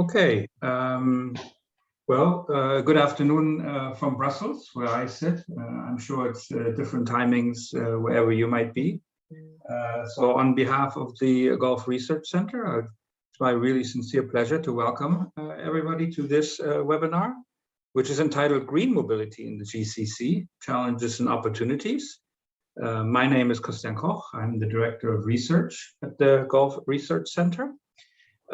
Okay, good afternoon from Brussels, where I sit. I'm sure it's different timings wherever you might be. So on behalf of the Gulf Research Center, it's my really sincere pleasure to welcome everybody to this webinar, which is entitled Green Mobility in the GCC, Challenges and Opportunities. My name is Christian Koch. I'm the Director of Research at the Gulf Research Center.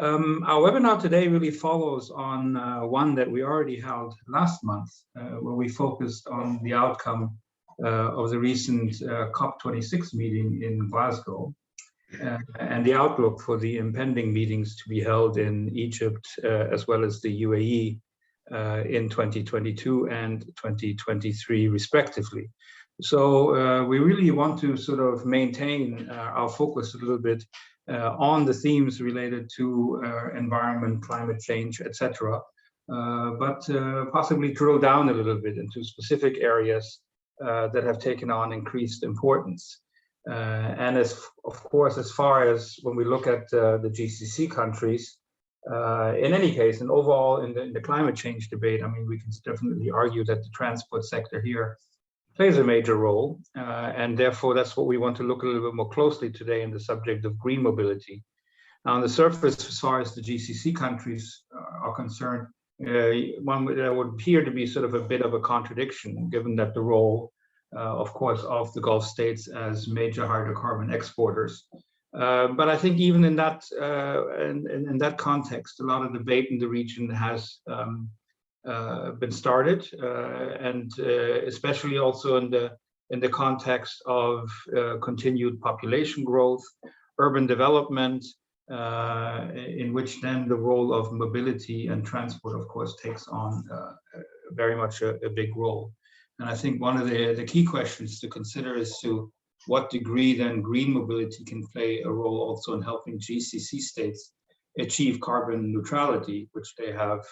Our webinar today really follows on one that we already held last month, where we focused on the outcome of the recent COP26 meeting in Glasgow and the outlook for the impending meetings to be held in Egypt as well as the UAE in 2022 and 2023 respectively. So we really want to sort of maintain our focus a little bit on the themes related to environment, climate change, etc., but possibly drill down a little bit into specific areas that have taken on increased importance. And as far as when we look at the GCC countries, in any case, and overall in the climate change debate, I mean, we can definitely argue that the transport sector here plays a major role, and therefore that's what we want to look a little bit more closely today in the subject of green mobility. Now, on the surface, as far as the GCC countries are concerned, there would appear to be sort of a bit of a contradiction, given that the role, of course, of the Gulf states as major hydrocarbon exporters. But I think even in that context, a lot of debate in the region has been started, and especially also in the context of continued population growth, urban development, in which then the role of mobility and transport, of course, takes on very much a big role. And I think one of the key questions to consider is to what degree then green mobility can play a role also in helping GCC states achieve carbon neutrality, which they have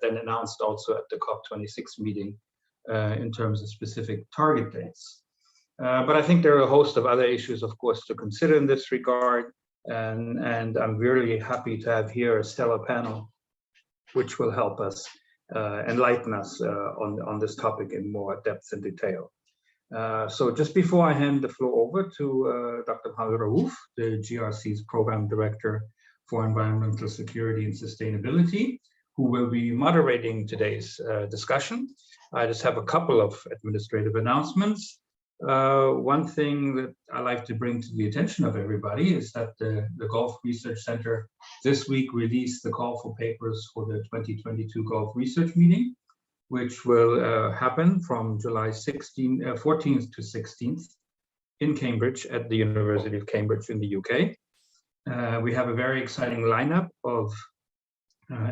then announced also at the COP26 meeting in terms of specific target dates. But I think there are a host of other issues, of course, to consider in this regard, and I'm really happy to have here a stellar panel which will help us enlighten us on this topic in more depth and detail. So just before I hand the floor over to Dr. Mohammed Raouf, the GRC's Program Director for Environmental Security and Sustainability, who will be moderating today's discussion, I just have a couple of administrative announcements. One thing that I like to bring to the attention of everybody is that the Gulf Research Center this week released the call for papers for the 2022 Gulf Research Meeting, which will happen from July 14th to 16th in Cambridge at the University of Cambridge in the UK. We have a very exciting lineup of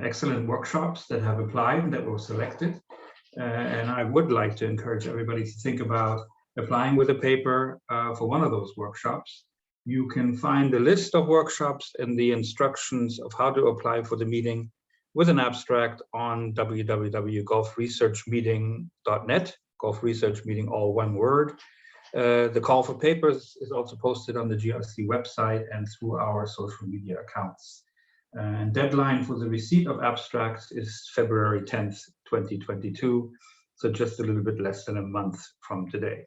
excellent workshops that have applied and that were selected. And I would like to encourage everybody to think about applying with a paper for one of those workshops. You can find the list of workshops and the instructions of how to apply for the meeting with an abstract on www.gulfresearchmeeting.net, Gulf Research Meeting, all one word. The call for papers is also posted on the GRC website and through our social media accounts. And deadline for the receipt of abstracts is February 10th, 2022, so just a little bit less than a month from today.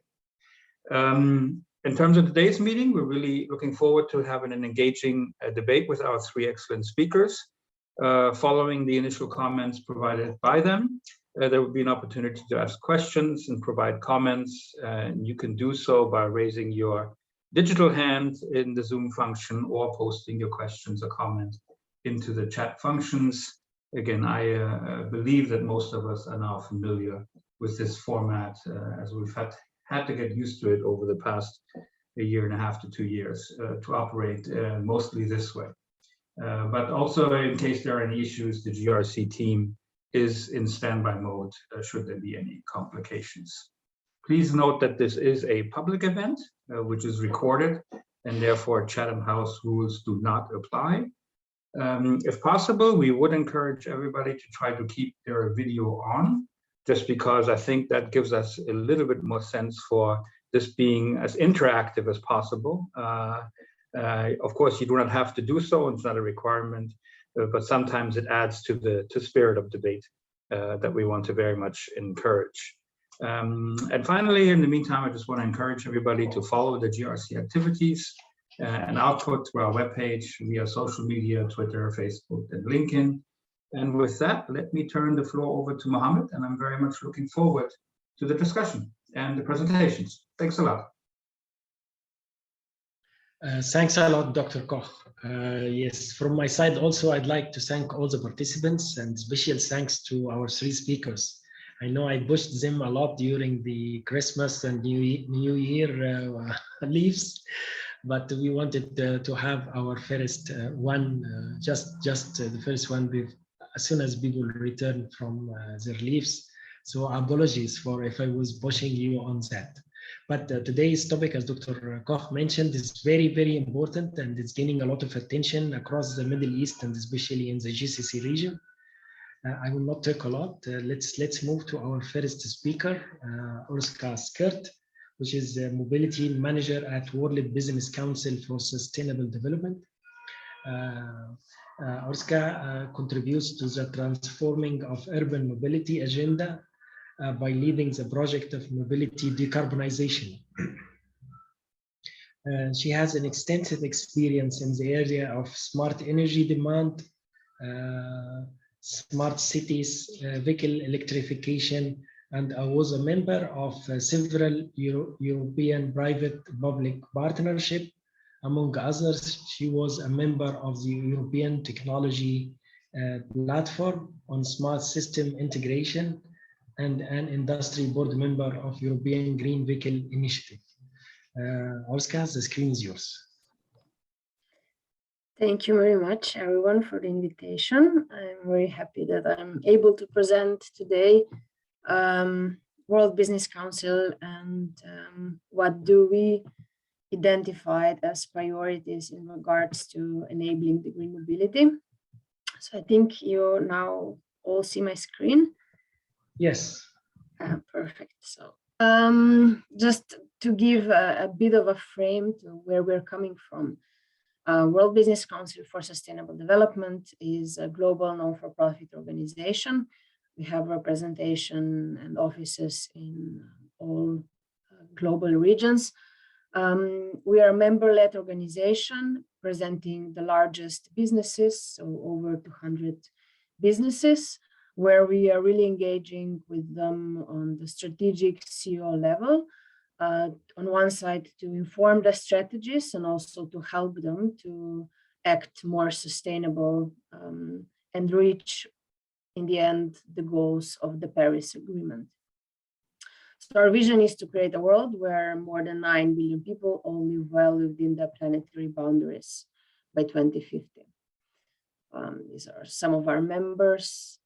In terms of today's meeting, we're really looking forward to having an engaging debate with our three excellent speakers. Following the initial comments provided by them, there will be an opportunity to ask questions and provide comments, and you can do so by raising your digital hand in the Zoom function or posting your questions or comments into the chat functions. Again, I believe that most of us are now familiar with this format, as we've had to get used to it over the past year and a half to 2 years to operate mostly this way. But also, in case there are any issues, the GRC team is in standby mode should there be any complications. Please note that this is a public event, which is recorded, and therefore Chatham House rules do not apply. If possible, we would encourage everybody to try to keep their video on, just because I think that gives us a little bit more sense for this being as interactive as possible. Of course, you do not have to do so, it's not a requirement, but sometimes it adds to the spirit of debate that we want to very much encourage. And finally, in the meantime, I just want to encourage everybody to follow the GRC activities and output through our webpage via social media, Twitter, Facebook, and LinkedIn. And with that, let me turn the floor over to Mohammed, and I'm very much looking forward to the discussion and the presentations. Thanks a lot. Thanks a lot, Dr. Koch. Yes, from my side also, I'd like to thank all the participants, and special thanks to our 3 speakers. I know I pushed them a lot during the Christmas and New Year leaves, but we wanted to have our first one, just the first one, as soon as people return from their leaves. So apologies for if I was pushing you on that. But today's topic, as Dr. Koch mentioned, is very, very important, and it's gaining a lot of attention across the Middle East and especially in the GCC region. I will not talk a lot. Let's move to our first speaker, Orska Skirt, which is a mobility manager at World Business Council for Sustainable Development. Orska contributes to the transforming of urban mobility agenda by leading the project of mobility decarbonization. She has an extensive experience in the area of smart energy demand, smart cities, vehicle electrification, and I was a member of several European private-public partnership. Among others, she was a member of the European Technology Platform on Smart System Integration and an industry board member of European Green Vehicle Initiative. Orska, the screen is yours. Thank you very much, everyone, for the invitation. I'm very happy that I'm able to present today World Business Council and what do we identify as priorities in regards to enabling the green mobility. So I think you now all see my screen. Yes. Perfect. So just to give a bit of a frame to where we're coming from. World Business Council for Sustainable Development is a global non-for-profit organization. We have representation and offices in all global regions. We are a member-led organization presenting the largest businesses, so over 200 businesses, where we are really engaging with them on the strategic CEO level. On one side, to inform the strategies and also to help them to act more sustainable and reach, in the end, the goals of the Paris Agreement. So our vision is to create a world where more than 9 billion people all live well within the planetary boundaries by 2050. These are some of our members.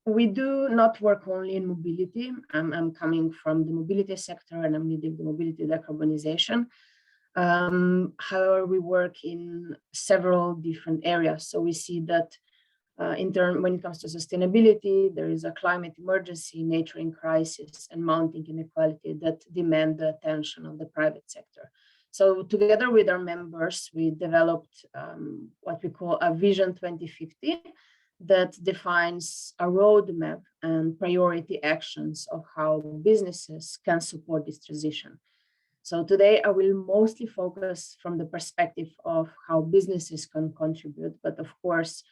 We do not work only in mobility. I'm coming from the mobility sector and I'm leading the mobility decarbonization. However, we work in several different areas. So we see that when it comes to sustainability, there is a climate emergency, nature in crisis, and mounting inequality that demand the attention of the private sector. So together with our members, we developed what we call a Vision 2050, that defines a roadmap and priority actions of how businesses can support this transition. So today I will mostly focus from the perspective of how businesses can contribute, but of course,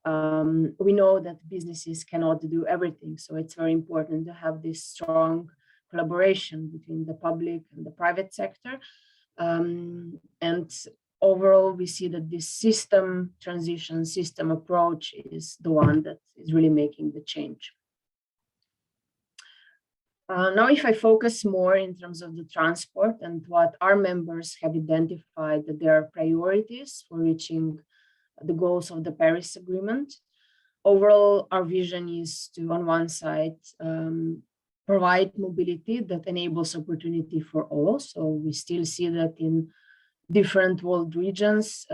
we know that businesses cannot do everything. So it's very important to have this strong collaboration between the public and the private sector. And overall, we see that this system transition, system approach is the one that is really making the change. Now, if I focus more in terms of the transport and what our members have identified that there are priorities for reaching the goals of the Paris Agreement. Overall, our vision is to, on one side, provide mobility that enables opportunity for all. So we still see that in different world regions,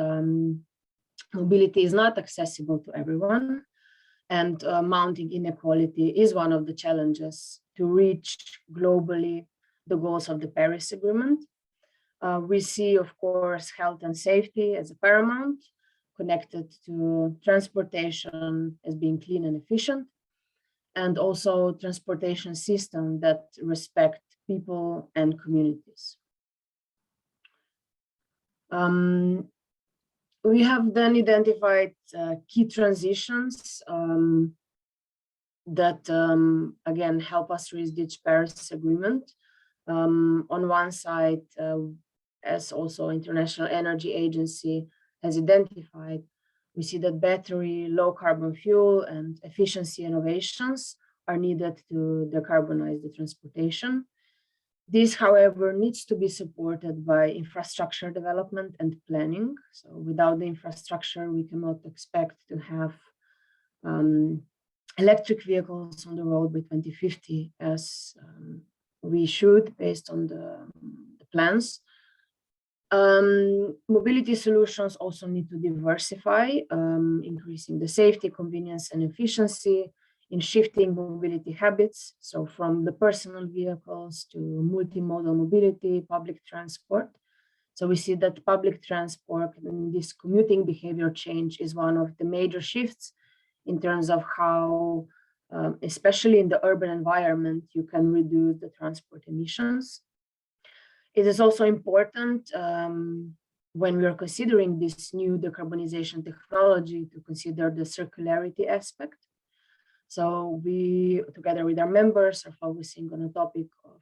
mobility is not accessible to everyone, and mounting inequality is one of the challenges to reach globally the goals of the Paris Agreement. We see, of course, health and safety as a paramount, connected to transportation as being clean and efficient, and also transportation system that respect people and communities. We have then identified key transitions that again help us reach the Paris Agreement. On one side, as also International Energy Agency has identified, we see that battery, low carbon fuel, and efficiency innovations are needed to decarbonize the transportation. This, however, needs to be supported by infrastructure development and planning. So without the infrastructure, we cannot expect to have electric vehicles on the road by 2050 as we should, based on the plans. Mobility solutions also need to diversify, increasing the safety, convenience, and efficiency in shifting mobility habits. So from the personal vehicles to multimodal mobility, public transport. So we see that public transport and this commuting behavior change is one of the major shifts in terms of how, especially in the urban environment, you can reduce the transport emissions. It is also important when we are considering this new decarbonization technology to consider the circularity aspect. So we, together with our members, are focusing on a topic of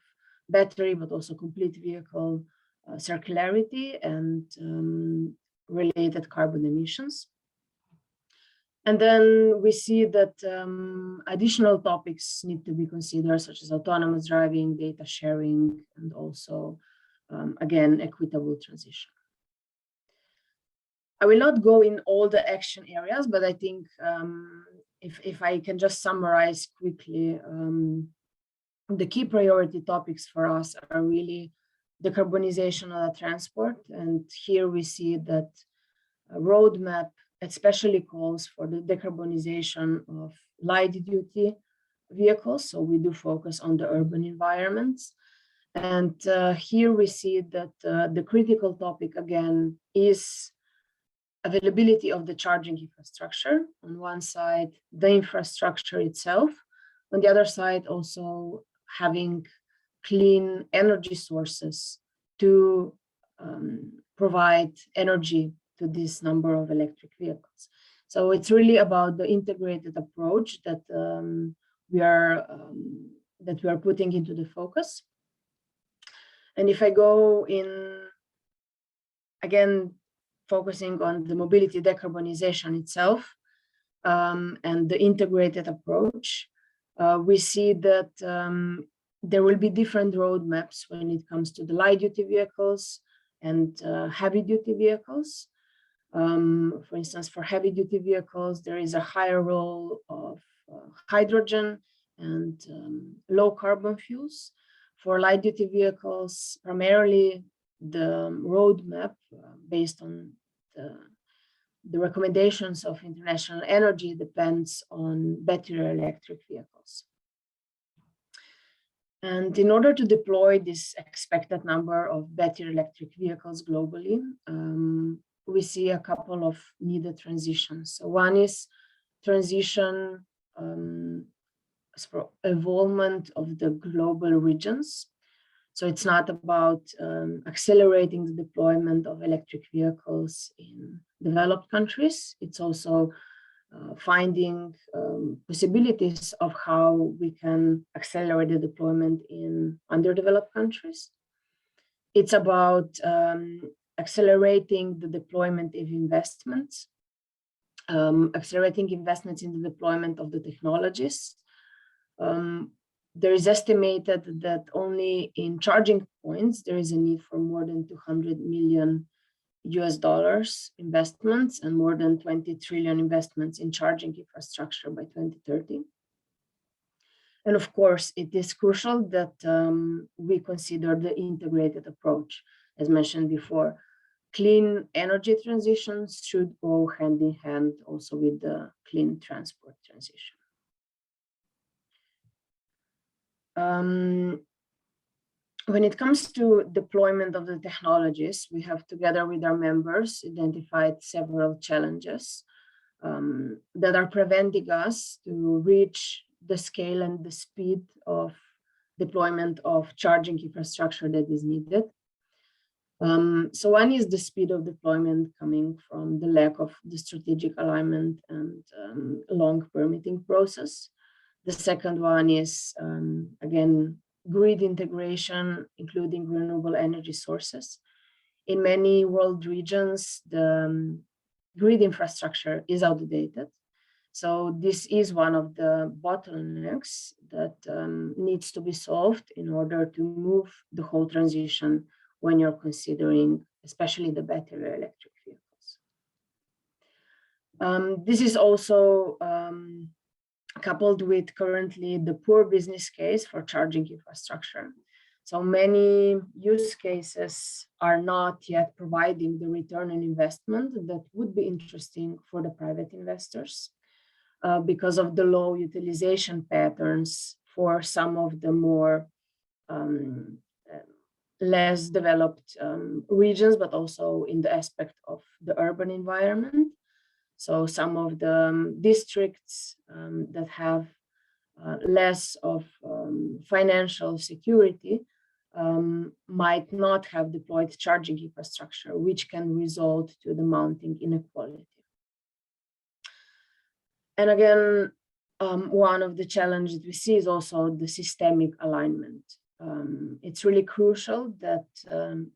battery, but also complete vehicle circularity and related carbon emissions. And then we see that additional topics need to be considered, such as autonomous driving, data sharing, and also, again, equitable transition. I will not go in all the action areas, but I think if I can just summarize quickly, the key priority topics for us are really decarbonization of transport. And here we see that a roadmap especially calls for the decarbonization of light-duty vehicles. So we do focus on the urban environments. And here we see that the critical topic, again, is availability of the charging infrastructure. On one side, the infrastructure itself. On the other side, also having clean energy sources to provide energy to this number of electric vehicles. So it's really about the integrated approach that we are putting into the focus. And if I go in, again, focusing on the mobility decarbonization itself and the integrated approach, we see that there will be different roadmaps when it comes to the light-duty vehicles and heavy-duty vehicles. For instance, for heavy-duty vehicles, there is a higher role of hydrogen and low-carbon fuels. For light-duty vehicles, primarily the roadmap based on the recommendations of International Energy depends on battery electric vehicles. And in order to deploy this expected number of battery electric vehicles globally, we see a couple of needed transitions. So one is transition for involvement of the global regions. So it's not about accelerating the deployment of electric vehicles in developed countries. It's also finding possibilities of how we can accelerate the deployment in underdeveloped countries. It's about accelerating the deployment of investments, accelerating investments in the deployment of the technologies. There is estimated that only in charging points, there is a need for more than $200 million investments and more than 20 trillion investments in charging infrastructure by 2030. And of course, it is crucial that we consider the integrated approach. As mentioned before, clean energy transitions should go hand in hand also with the clean transport transition. when it comes to deployment of the technologies, we have, together with our members, identified several challenges that are preventing us to reach the scale and the speed of deployment of charging infrastructure that is needed. So one is the speed of deployment coming from the lack of the strategic alignment and long permitting process. The second one is, again, grid integration, including renewable energy sources. In many world regions, the grid infrastructure is outdated. So this is one of the bottlenecks that needs to be solved in order to move the whole transition when you're considering, especially the battery electric vehicles. This is also coupled with currently the poor business case for charging infrastructure. So many use cases are not yet providing the return on investment that would be interesting for the private investors because of the low utilization patterns for some of the more less developed regions, but also in the aspect of the urban environment. So some of the districts that have less of financial security might not have deployed charging infrastructure, which can result to the mounting inequality. And again, one of the challenges we see is also the systemic alignment. It's really crucial that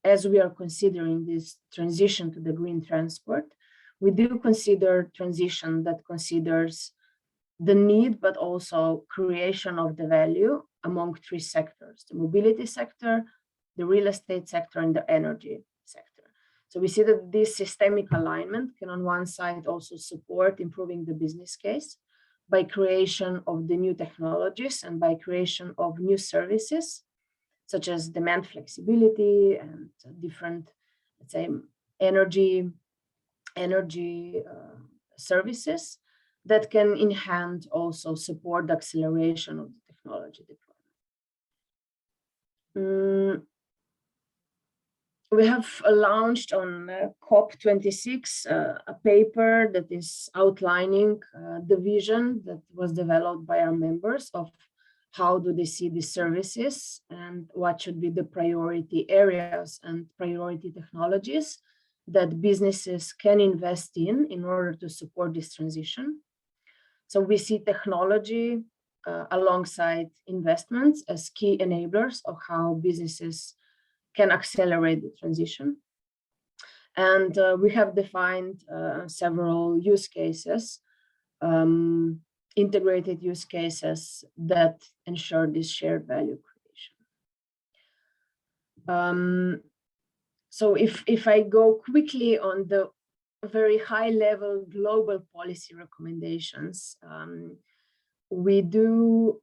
as we are considering this transition to the green transport, we do consider transition that considers the need, but also creation of the value among three sectors: the mobility sector, the real estate sector, and the energy sector. So we see that this systemic alignment can on one side also support improving the business case by creation of the new technologies and by creation of new services, such as demand flexibility and different, let's say, energy services that can in hand also support the acceleration of the technology deployment. We have launched on COP26 a paper that is outlining the vision that was developed by our members of how do they see these services and what should be the priority areas and priority technologies that businesses can invest in order to support this transition. So we see technology alongside investments as key enablers of how businesses can accelerate the transition. And we have defined several use cases, integrated use cases that ensure this shared value creation. So if I go quickly on the very high level global policy recommendations, we do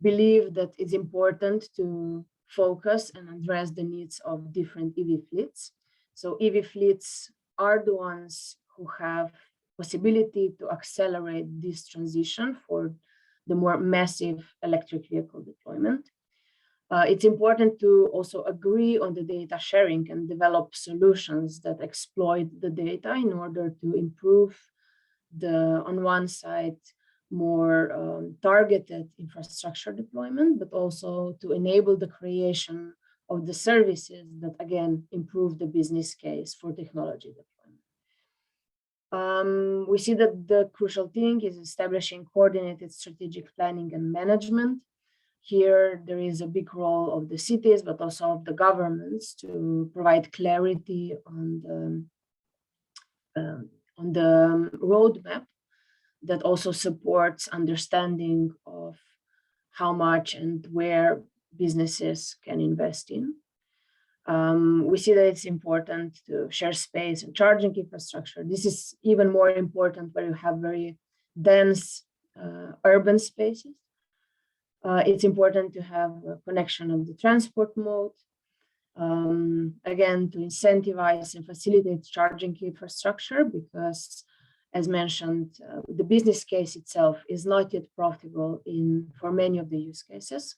believe that it's important to focus and address the needs of different EV fleets. So EV fleets are the ones who have possibility to accelerate this transition for the more massive electric vehicle deployment. It's important to also agree on the data sharing and develop solutions that exploit the data in order to improve the, on one side, more targeted infrastructure deployment, but also to enable the creation of the services that, again, improve the business case for technology deployment. We see that the crucial thing is establishing coordinated strategic planning and management. Here, there is a big role of the cities, but also of the governments to provide clarity on the roadmap that also supports understanding of how much and where businesses can invest in. We see that it's important to share space and charging infrastructure. This is even more important where you have very dense urban spaces. It's important to have a connection of the transport mode. Again, to incentivize and facilitate charging infrastructure, because as mentioned, the business case itself is not yet profitable for many of the use cases.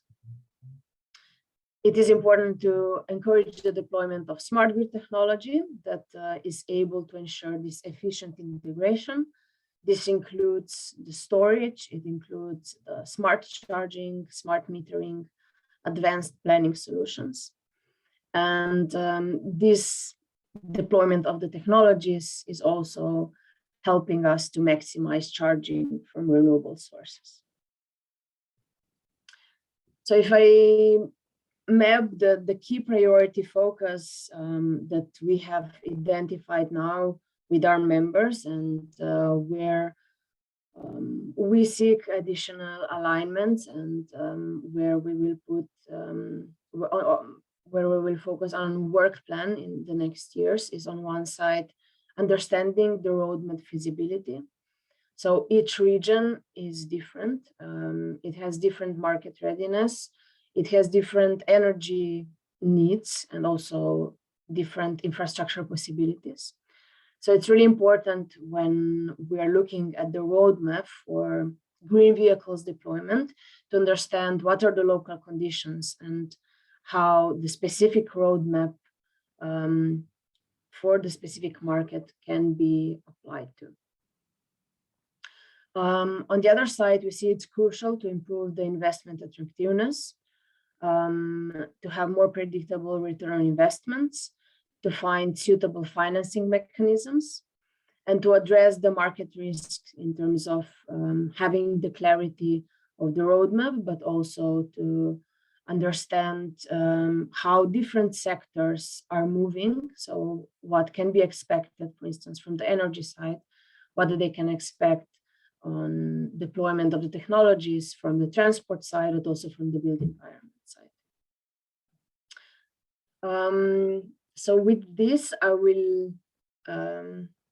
It is important to encourage the deployment of smart grid technology that is able to ensure this efficient integration. This includes the storage, it includes smart charging, smart metering, advanced planning solutions. And this deployment of the technologies is also helping us to maximize charging from renewable sources. So if I map the key priority focus that we have identified now with our members, and where we seek additional alignments, and where we will put where we will focus on work plan in the next years, is on one side understanding the roadmap feasibility. So each region is different. It has different market readiness. It has different energy needs and also different infrastructure possibilities. So it's really important when we are looking at the roadmap for green vehicles deployment to understand what are the local conditions and how the specific roadmap for the specific market can be applied to. On the other side, we see it's crucial to improve the investment attractiveness, to have more predictable return on investments, to find suitable financing mechanisms, and to address the market risks in terms of having the clarity of the roadmap, but also to understand how different sectors are moving. So what can be expected, for instance, from the energy side, what they can expect on deployment of the technologies from the transport side, but also from the built environment side. So with this, I will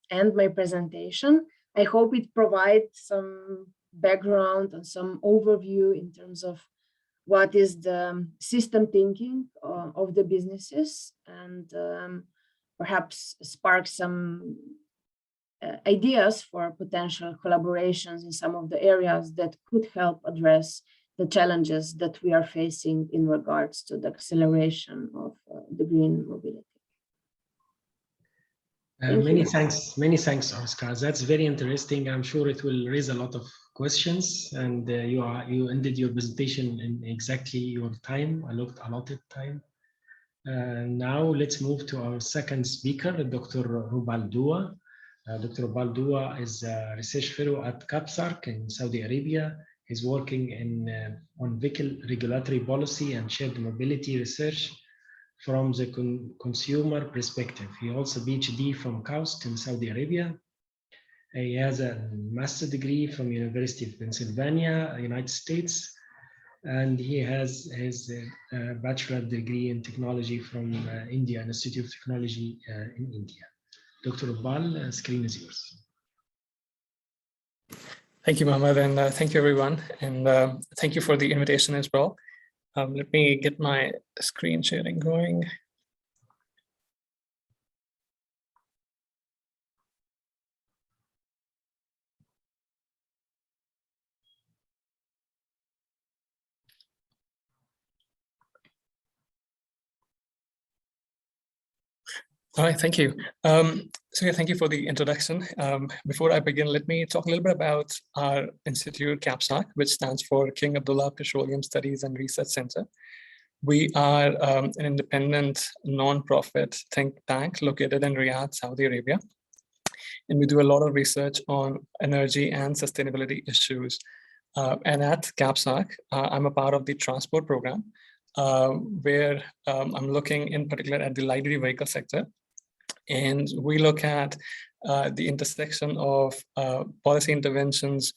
end my presentation. I hope it provides some background and some overview in terms of what is the system thinking of the businesses, and perhaps spark some ideas for potential collaborations in some of the areas that could help address the challenges that we are facing in regards to the acceleration of the green mobility. Many thanks, Oscar. That's very interesting. I'm sure it will raise a lot of questions, and you ended your presentation in exactly your time, allotted time. Now let's move to our second speaker, Dr. Rubal Dua. Dr. Rubal Dua is a research fellow at CAPSARC in Saudi Arabia. He's working on vehicle regulatory policy and shared mobility research from the consumer perspective. He also PhD from KAUST in Saudi Arabia. He has a master's degree from University of Pennsylvania, United States, and he has his bachelor degree in technology from India, Institute of Technology in India. Dr. Rubal, screen is yours. Thank you, Mohammed, and thank you, everyone. And thank you for the invitation as well. Let me get my screen sharing going. All right, thank you. So yeah, thank you for the introduction. Before I begin, let me talk a little bit about our institute, CAPSARC, which stands for King Abdullah Petroleum Studies and Research Center. We are an independent, non-profit think tank located in Riyadh, Saudi Arabia. And we do a lot of research on energy and sustainability issues. And at CAPSARC, I'm a part of the transport program, where I'm looking in particular at the light-duty vehicle sector. And we look at the intersection of policy interventions,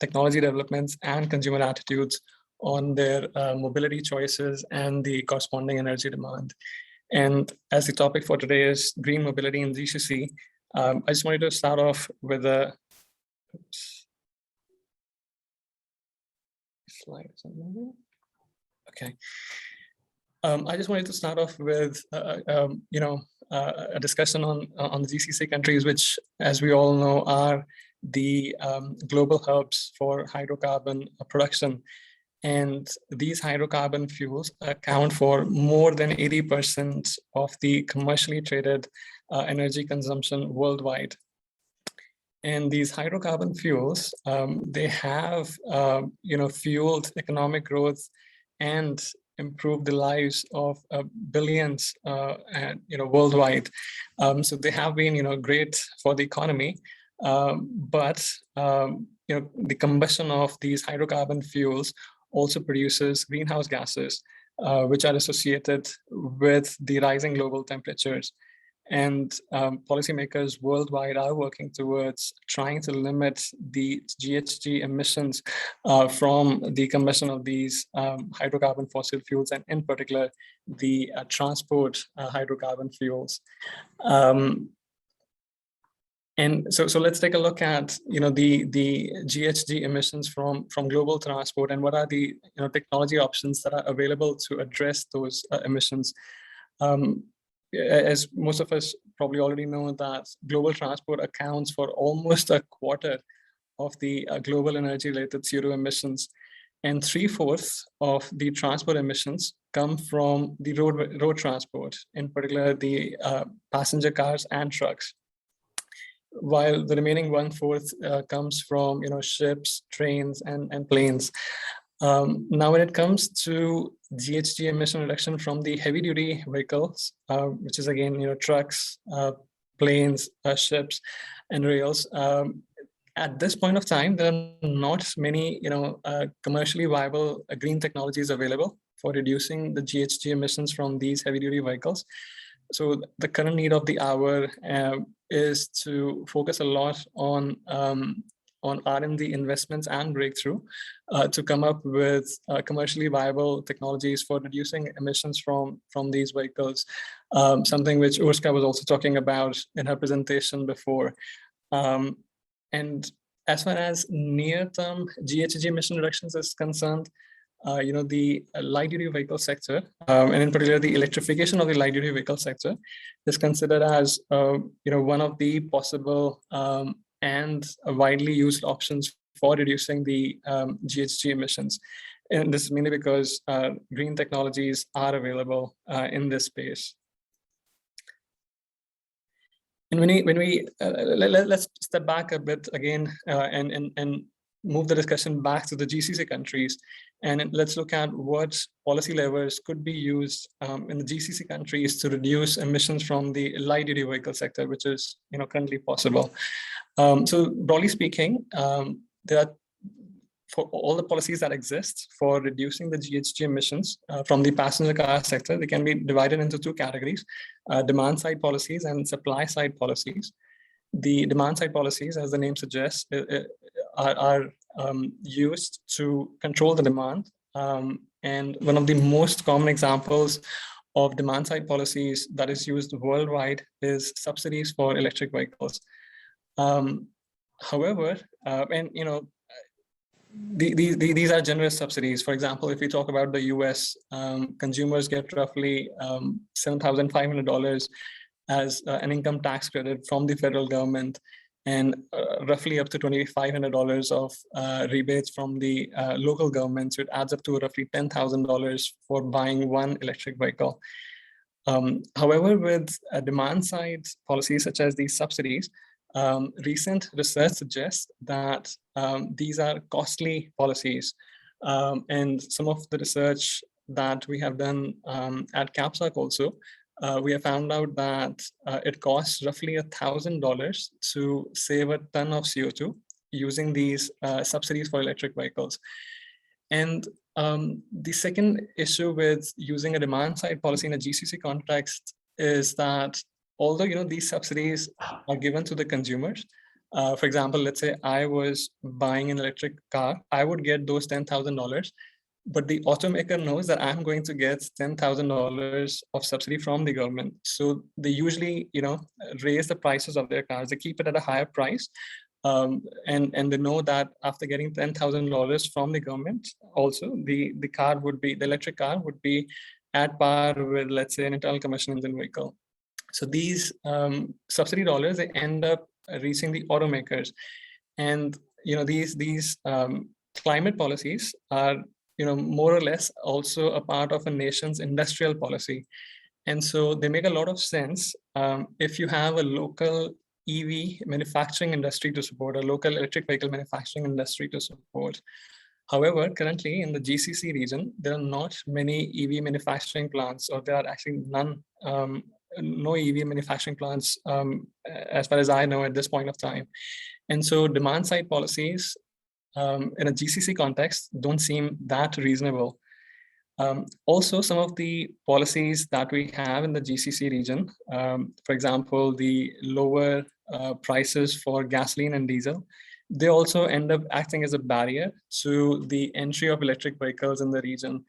technology developments, and consumer attitudes on their mobility choices and the corresponding energy demand. And as the topic for today is green mobility in GCC, I just wanted to start off with a slide. Okay. I just wanted to start off with, a discussion on the GCC countries, which, as we all know, are the global hubs for hydrocarbon production. And these hydrocarbon fuels account for more than 80% of the commercially traded energy consumption worldwide. And these hydrocarbon fuels, they have, fueled economic growth and improved the lives of billions, worldwide. So they have been, great for the economy. But the combustion of these hydrocarbon fuels also produces greenhouse gases, which are associated with the rising global temperatures. And policymakers worldwide are working towards trying to limit the GHG emissions from the combustion of these hydrocarbon fossil fuels, and in particular, the transport hydrocarbon fuels. And so let's take a look at the GHG emissions from global transport, and what are the technology options that are available to address those emissions. As most of us probably already know, that global transport accounts for almost a quarter of the global energy-related CO2 emissions, and 3/4 of the transport emissions come from the road transport, in particular the passenger cars and trucks, while the remaining 1/4 comes from ships, trains, and planes. Now, when it comes to GHG emission reduction from the heavy-duty vehicles, which is again trucks, planes, ships, and rails, at this point of time, there are not many commercially viable green technologies available for reducing the GHG emissions from these heavy-duty vehicles. So the current need of the hour is to focus a lot on R&D investments and breakthrough to come up with commercially viable technologies for reducing emissions from these vehicles, something which Urska was also talking about in her presentation before. And as far as near-term GHG emission reductions is concerned, the light-duty vehicle sector, and in particular the electrification of the light-duty vehicle sector, is considered as one of the possible and widely used options for reducing the GHG emissions. And this is mainly because green technologies are available in this space. And let's step back a bit again and move the discussion back to the GCC countries, and let's look at what policy levers could be used in the GCC countries to reduce emissions from the light-duty vehicle sector, which is currently possible. So broadly speaking, there are, for all the policies that exist for reducing the GHG emissions from the passenger car sector, they can be divided into two categories: demand side policies and supply side policies. The demand side policies, as the name suggests, are used to control the demand. And one of the most common examples of demand side policies that is used worldwide is subsidies for electric vehicles. However, these are generous subsidies. For example, if we talk about the US, consumers get roughly $7,500 as an income tax credit from the federal government, and roughly up to $2,500 of rebates from the local government. So it adds up to roughly $10,000 for buying one electric vehicle. However, with demand side policies such as these subsidies, recent research suggests that these are costly policies. And some of the research that we have done at CAPSAC also, we have found out that it costs roughly $1,000 to save a ton of CO2 using these subsidies for electric vehicles. And the second issue with using a demand side policy in a GCC context is that although these subsidies are given to the consumers, for example, let's say I was buying an electric car, I would get those $10,000, but the automaker knows that I'm going to get $10,000 of subsidy from the government. So they usually, raise the prices of their cars. They keep it at a higher price. And they know that after getting $10,000 from the government, also the electric car would be at par with, let's say, an internal combustion engine vehicle. So these subsidy dollars, they end up reaching the automakers, and these climate policies are more or less also a part of a nation's industrial policy. And so they make a lot of sense if you have a local EV manufacturing industry to support, a local electric vehicle manufacturing industry to support. However, currently in the GCC region, there are not many EV manufacturing plants, or there are actually none, no EV manufacturing plants, as far as I know at this point of time. And so demand side policies in a GCC context don't seem that reasonable. Also, some of the policies that we have in the GCC region, for example, the lower prices for gasoline and diesel, they also end up acting as a barrier to the entry of electric vehicles in the region.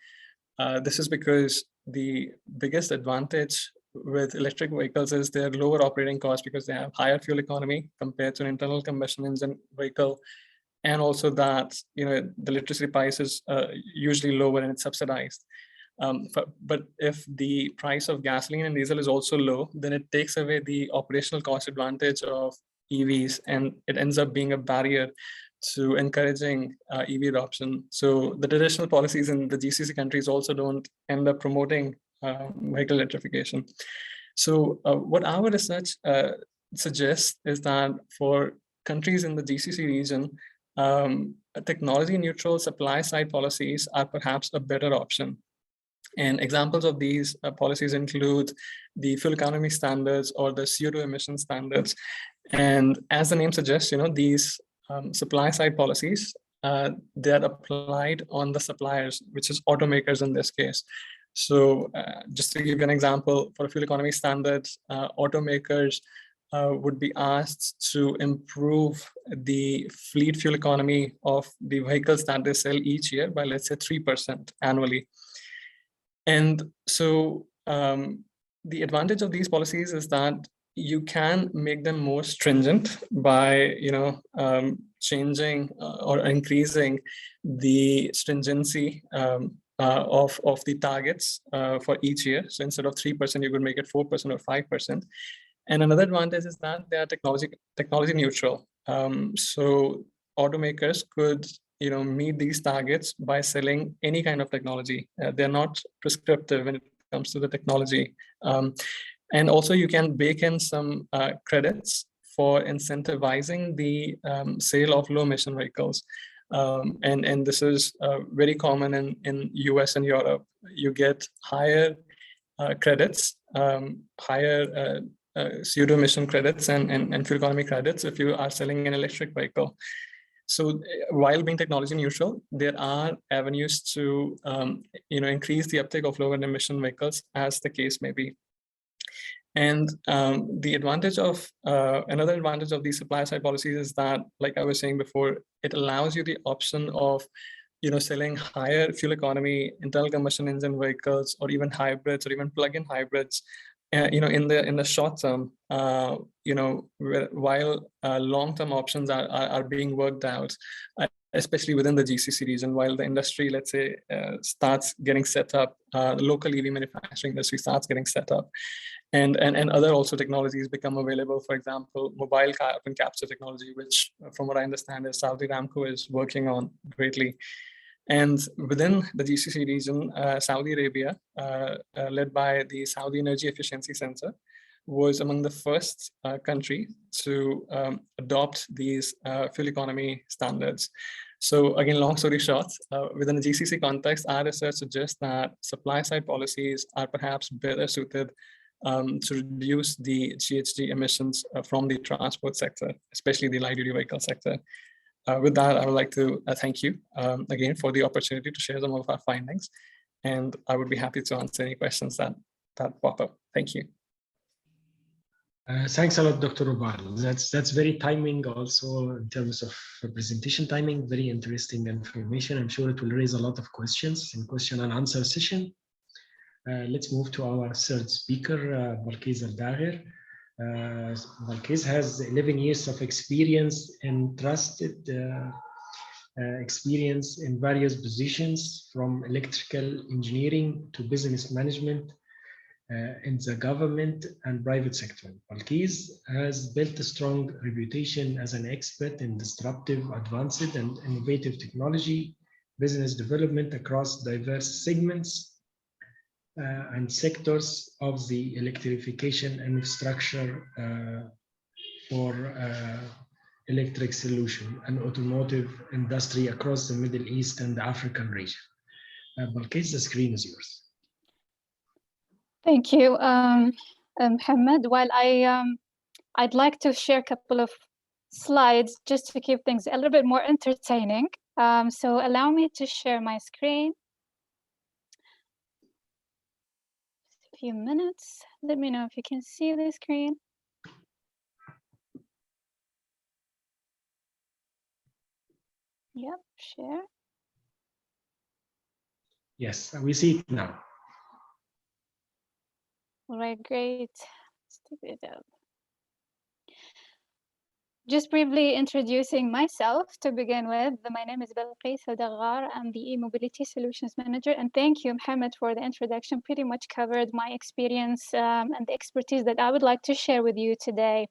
This is because the biggest advantage with electric vehicles is their lower operating costs, because they have higher fuel economy compared to an internal combustion engine vehicle. And also that, the electricity price is usually lower and it's subsidized. But if the price of gasoline and diesel is also low, then it takes away the operational cost advantage of EVs, and it ends up being a barrier to encouraging EV adoption. So the traditional policies in the GCC countries also don't end up promoting vehicle electrification. So what our research suggests is that for countries in the GCC region, technology neutral supply side policies are perhaps a better option. And examples of these policies include the fuel economy standards or the CO2 emission standards. And as the name suggests, these supply side policies, they're applied on the suppliers, which is automakers in this case. So just to give you an example, for a fuel economy standards, automakers would be asked to improve the fleet fuel economy of the vehicles that they sell each year by, let's say, 3% annually. And so the advantage of these policies is that you can make them more stringent by, changing or increasing the stringency of the targets for each year. So instead of 3%, you could make it 4% or 5%. And another advantage is that they are technology neutral. So automakers could meet these targets by selling any kind of technology. They're not prescriptive when it comes to the technology. And also you can bake in some credits for incentivizing the sale of low emission vehicles. And this is very common in US and Europe. You get higher credits, higher CO2 emission credits and fuel economy credits if you are selling an electric vehicle. So while being technology neutral, there are avenues to increase the uptake of lower emission vehicles, as the case may be. And the advantage of another advantage of these supply side policies is that, like I was saying before, it allows you the option of selling higher fuel economy internal combustion engine vehicles, or even hybrids, or even plug-in hybrids, in the short term, while long-term options are being worked out, especially within the GCC region, while the industry, let's say, starts getting set up, the local EV manufacturing industry starts getting set up, and other also technologies become available. For example, mobile carbon capture technology, which from what I understand is Saudi Aramco is working on greatly. And within the GCC region, Saudi Arabia, led by the Saudi Energy Efficiency Center, was among the first country to adopt these fuel economy standards. So again, long story short, within the GCC context, our research suggests that supply side policies are perhaps better suited to reduce the GHG emissions from the transport sector, especially the light duty vehicle sector. With that, I would like to thank you again for the opportunity to share some of our findings, and I would be happy to answer any questions that pop up. Thank you. Thanks a lot, Dr. Ubal. That's very timing also in terms of presentation timing, very interesting information. I'm sure it will raise a lot of questions in question and answer session. Let's move to our third speaker, Balkis Al-Dagher. Balkis has 11 years of experience and trusted experience in various positions, from electrical engineering to business management in the government and private sector. Balkis has built a strong reputation as an expert in disruptive, advanced, and innovative technology business development across diverse segments and sectors of the electrification infrastructure for electric solution and automotive industry across the Middle East and the African region. Balkis, the screen is yours. Thank you, Mohammed. While I'd like to share a couple of slides just to keep things a little bit more entertaining. So allow me to share my screen. Just a few minutes. Let me know if you can see the screen. Yep, share. Yes, we see it now. All right, great. Let's take it out. Just briefly introducing myself to begin with. My name is Balkis Al-Daghar. I'm the e-mobility solutions manager, and thank you, Mohammed, for the introduction. Pretty much covered my experience and the expertise that I would like to share with you today.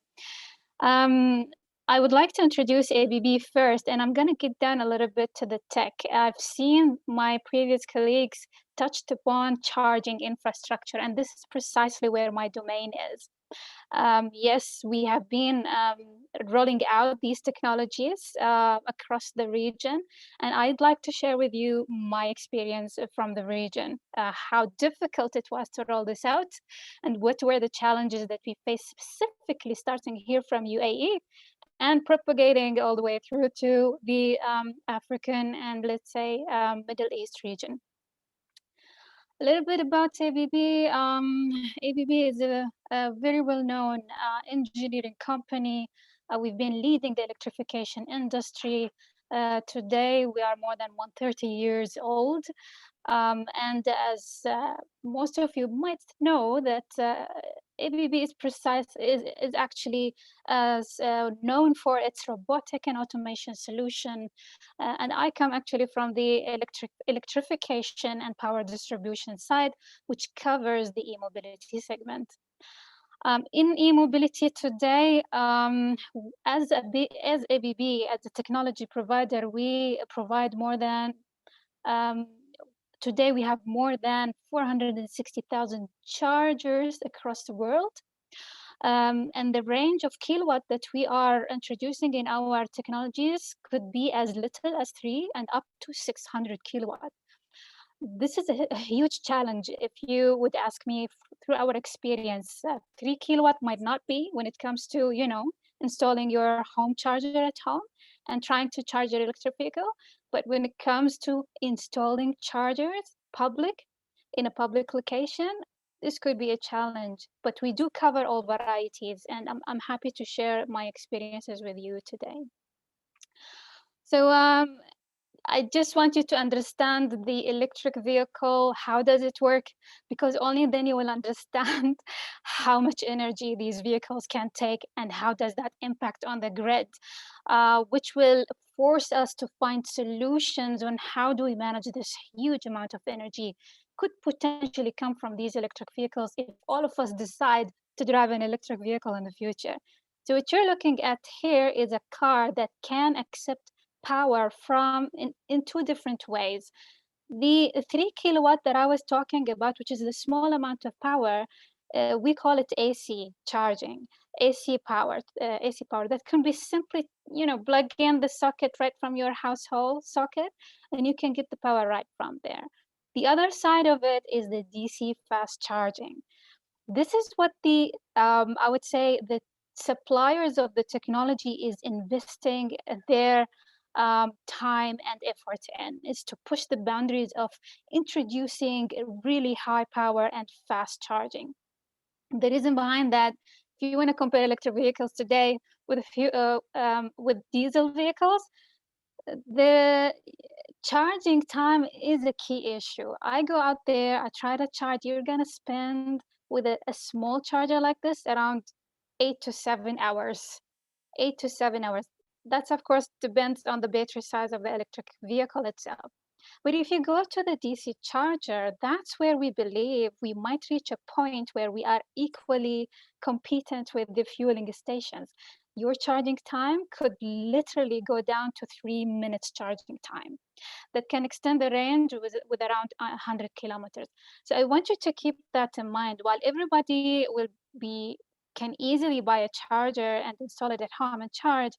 I would like to introduce ABB first, and I'm going to get down a little bit to the tech. I've seen my previous colleagues touched upon charging infrastructure, and this is precisely where my domain is. Yes, we have been rolling out these technologies across the region, and I'd like to share with you my experience from the region, how difficult it was to roll this out, and what were the challenges that we faced specifically starting here from UAE and propagating all the way through to the African and, let's say, Middle East region. A little bit about ABB. ABB is a very well-known engineering company. We've been leading the electrification industry. Today, we are more than 130 years old. And as most of you might know, that ABB is actually known for its robotic and automation solution. And I come actually from the electrification and power distribution side, which covers the e-mobility segment. In e-mobility today, as ABB, as a technology provider, we provide more than today, we have more than 460,000 chargers across the world. And the range of kilowatt that we are introducing in our technologies could be as little as 3 and up to 600 kilowatt. This is a huge challenge. If you would ask me through our experience, 3 kilowatt might not be when it comes to, installing your home charger at home and trying to charge your electric vehicle. But when it comes to installing chargers in a public location, this could be a challenge. But we do cover all varieties, and I'm happy to share my experiences with you today. So I just want you to understand the electric vehicle. How does it work? Because only then you will understand how much energy these vehicles can take and how does that impact on the grid, which will force us to find solutions on how do we manage this huge amount of energy could potentially come from these electric vehicles if all of us decide to drive an electric vehicle in the future. So what you're looking at here is a car that can accept power from in 2 different ways. The 3 kilowatt that I was talking about, which is the small amount of power, we call it AC charging, AC power that can be simply, plug in the socket right from your household socket, and you can get the power right from there. The other side of it is the DC fast charging. This is what I would say the suppliers of the technology is investing their time and effort in, is to push the boundaries of introducing really high power and fast charging. The reason behind that, if you want to compare electric vehicles today with with diesel vehicles, the charging time is a key issue. I go out there, I try to charge. You're gonna spend with a small charger like this around 8 to 7 hours. 8 to 7 hours. That's of course depends on the battery size of the electric vehicle itself. But if you go to the DC charger, that's where we believe we might reach a point where we are equally competent with the fueling stations. your charging time could literally go down to 3 minutes charging time. That can extend the range with around 100 kilometers. So I want you to keep that in mind. While everybody can easily buy a charger and install it at home and charge,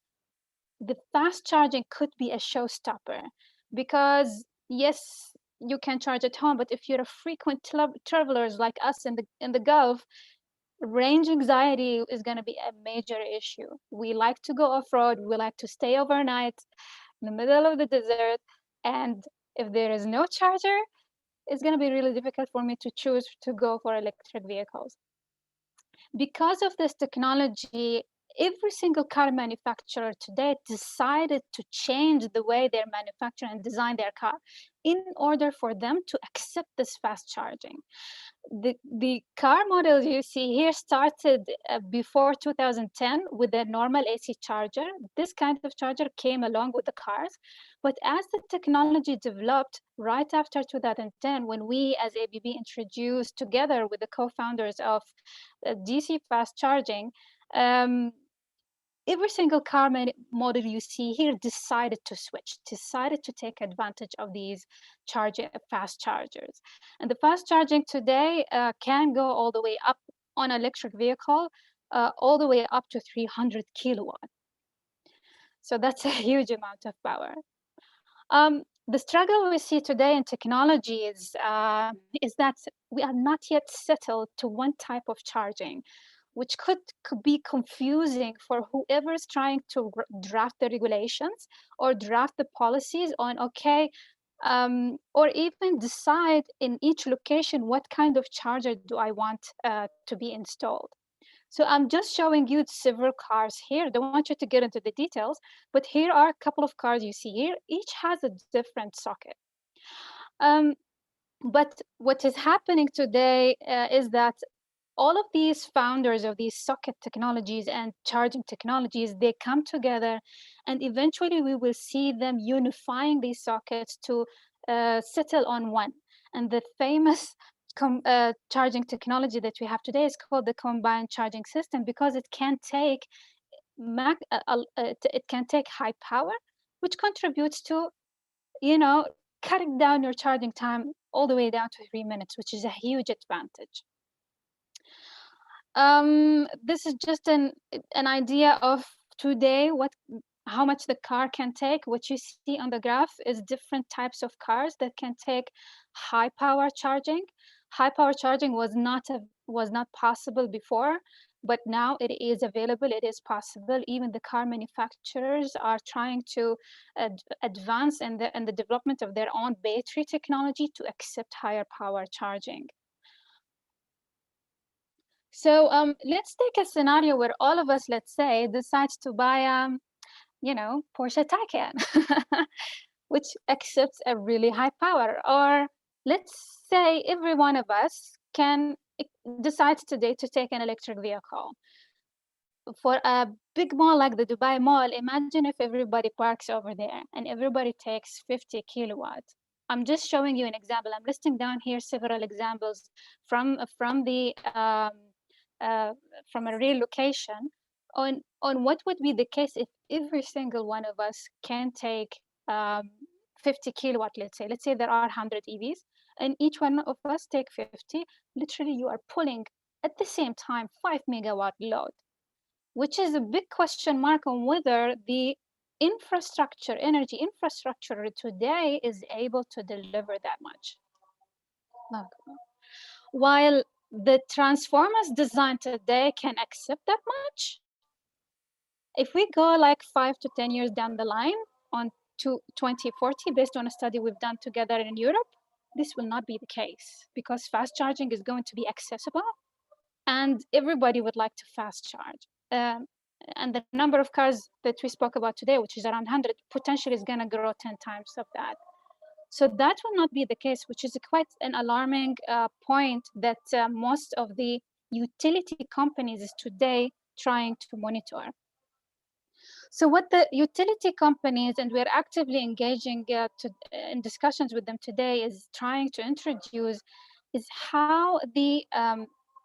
the fast charging could be a showstopper, because yes, you can charge at home, but if you're a frequent travelers like us in the Gulf, range anxiety is going to be a major issue. We like to go off-road, we like to stay overnight in the middle of the desert, and if there is no charger, it's going to be really difficult for me to choose to go for electric vehicles. Because of this technology, every single car manufacturer today decided to change the way they manufacture and design their car in order for them to accept this fast charging. The car models you see here started before 2010 with a normal AC charger. This kind of charger came along with the cars. But as the technology developed right after 2010, when we as ABB introduced together with the co-founders of DC fast charging, every single car model you see here decided to switch, decided to take advantage of these fast chargers. And the fast charging today can go all the way up on an electric vehicle, all the way up to 300 kilowatts. So that's a huge amount of power. The struggle we see today in technology is that we are not yet settled to one type of charging, which could be confusing for whoever is trying to draft the regulations or draft the policies on, okay, or even decide in each location what kind of charger do I want to be installed. So I'm just showing you several cars here. Don't want you to get into the details, but here are a couple of cars you see here. Each has a different socket. But what is happening today is that all of these founders of these socket technologies and charging technologies, they come together, and eventually we will see them unifying these sockets to settle on one. And the famous charging technology that we have today is called the combined charging system, because it can take high power, which contributes to, cutting down your charging time all the way down to 3 minutes, which is a huge advantage. This is just an idea of today how much the car can take. What you see on the graph is different types of cars that can take high power charging. High power charging was not possible before, but now it is available. It is possible. Even the car manufacturers are trying to advance in the development of their own battery technology to accept higher power charging. So let's take a scenario where all of us, let's say, decides to buy, Porsche Taycan, which accepts a really high power. Or let's say every one of us decides today to take an electric vehicle. For a big mall like the Dubai Mall, imagine if everybody parks over there and everybody takes 50 kilowatts. I'm just showing you an example. I'm listing down here several examples from a real location on what would be the case if every single one of us can take 50 kilowatt. Let's say there are 100 EVs, and each one of us take 50. Literally, you are pulling at the same time 5 megawatt load, which is a big question mark on whether the energy infrastructure today is able to deliver that much. While the transformers designed today can accept that much, if we go like 5 to 10 years down the line on to 2040, based on a study we've done together in Europe, this will not be the case, because fast charging is going to be accessible and everybody would like to fast charge. And the number of cars that we spoke about today, which is around 100, potentially is going to grow 10 times of that. So that will not be the case, which is quite an alarming point that most of the utility companies is today trying to monitor. So what the utility companies, and we're actively engaging in discussions with them today, is trying to introduce is how the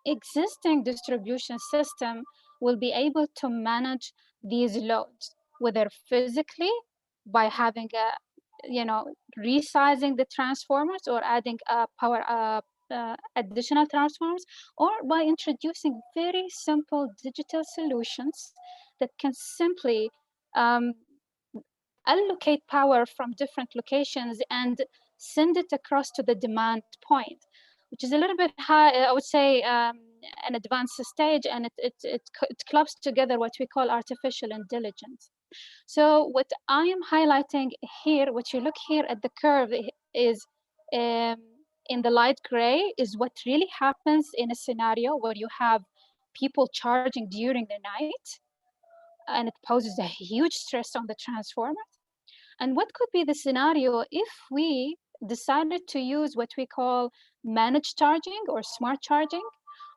existing distribution system will be able to manage these loads, whether physically by having resizing the transformers or adding additional transformers, or by introducing very simple digital solutions that can simply allocate power from different locations and send it across to the demand point, which is a little bit high, I would say, an advanced stage, and it clubs together what we call artificial intelligence. So what I am highlighting here, what you look here at the curve is in the light gray is what really happens in a scenario where you have people charging during the night, and it poses a huge stress on the transformer. And what could be the scenario if we decided to use what we call managed charging or smart charging,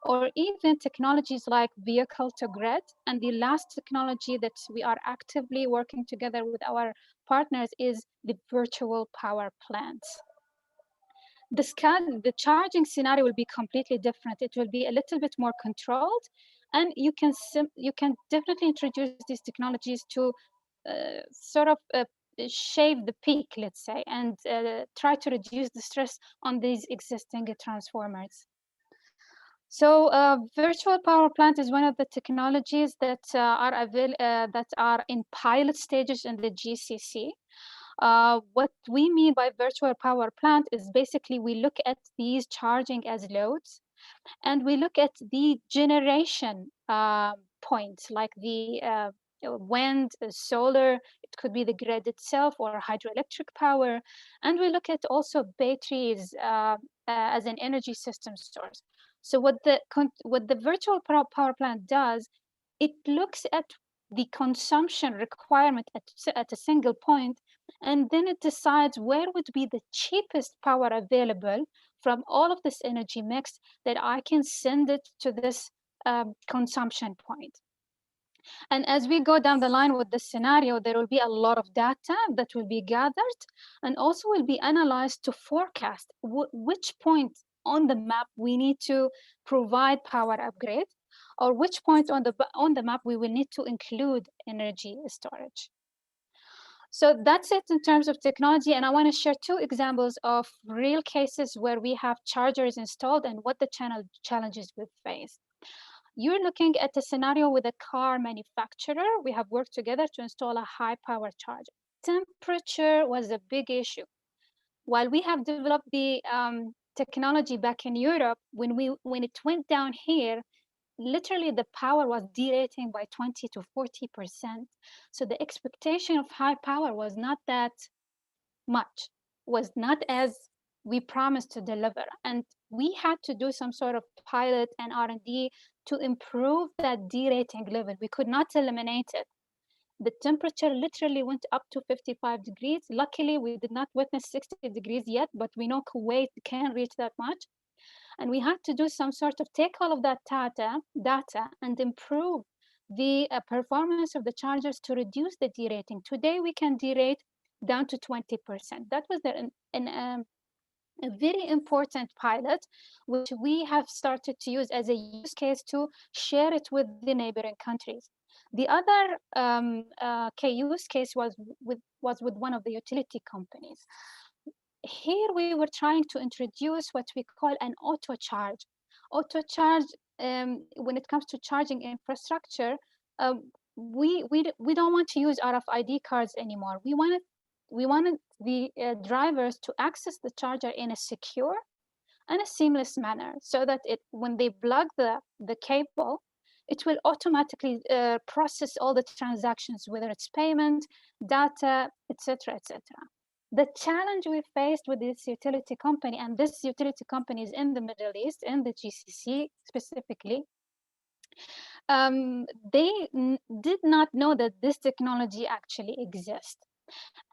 or even technologies like vehicle to grid? And the last technology that we are actively working together with our partners is the virtual power plants. The charging scenario will be completely different. It will be a little bit more controlled, and you can definitely introduce these technologies to sort of shave the peak, let's say, and try to reduce the stress on these existing transformers. So virtual power plant is one of the technologies that are in pilot stages in the GCC. What we mean by virtual power plant is basically we look at these charging as loads, and we look at the generation points, like the wind, solar, it could be the grid itself, or hydroelectric power. And we look at also batteries as an energy system source. So what the virtual power plant does, it looks at the consumption requirement at a single point, and then it decides where would be the cheapest power available from all of this energy mix that I can send it to this consumption point. And as we go down the line with this scenario, there will be a lot of data that will be gathered and also will be analyzed to forecast which point on the map we need to provide power upgrade, or which point on the map we will need to include energy storage. So that's it in terms of technology, and I want to share two examples of real cases where we have chargers installed and what the challenges we face. You're looking at a scenario with a car manufacturer. We have worked together to install a high power charger. Temperature was a big issue. While we have developed the technology back in Europe, when it went down here, literally the power was derating by 20 to 40%. So the expectation of high power was not that much, was not as we promised to deliver. And we had to do some sort of pilot and R&D to improve that derating level. We could not eliminate it. The temperature literally went up to 55 degrees. Luckily, we did not witness 60 degrees yet, but we know Kuwait can reach that much. And we had to do some sort of take all of that data and improve the performance of the chargers to reduce the derating. Today, we can derate down to 20%. That was a very important pilot, which we have started to use as a use case to share it with the neighboring countries. The other use case was with one of the utility companies. Here we were trying to introduce what we call an auto charge. Auto charge, when it comes to charging infrastructure, we don't want to use RFID cards anymore. We wanted the drivers to access the charger in a secure and a seamless manner, so that when they plug the cable, it will automatically process all the transactions, whether it's payment, data, etc., etc. The challenge we faced with this utility company, and this utility company is in the Middle East, in the GCC specifically, they did not know that this technology actually exists.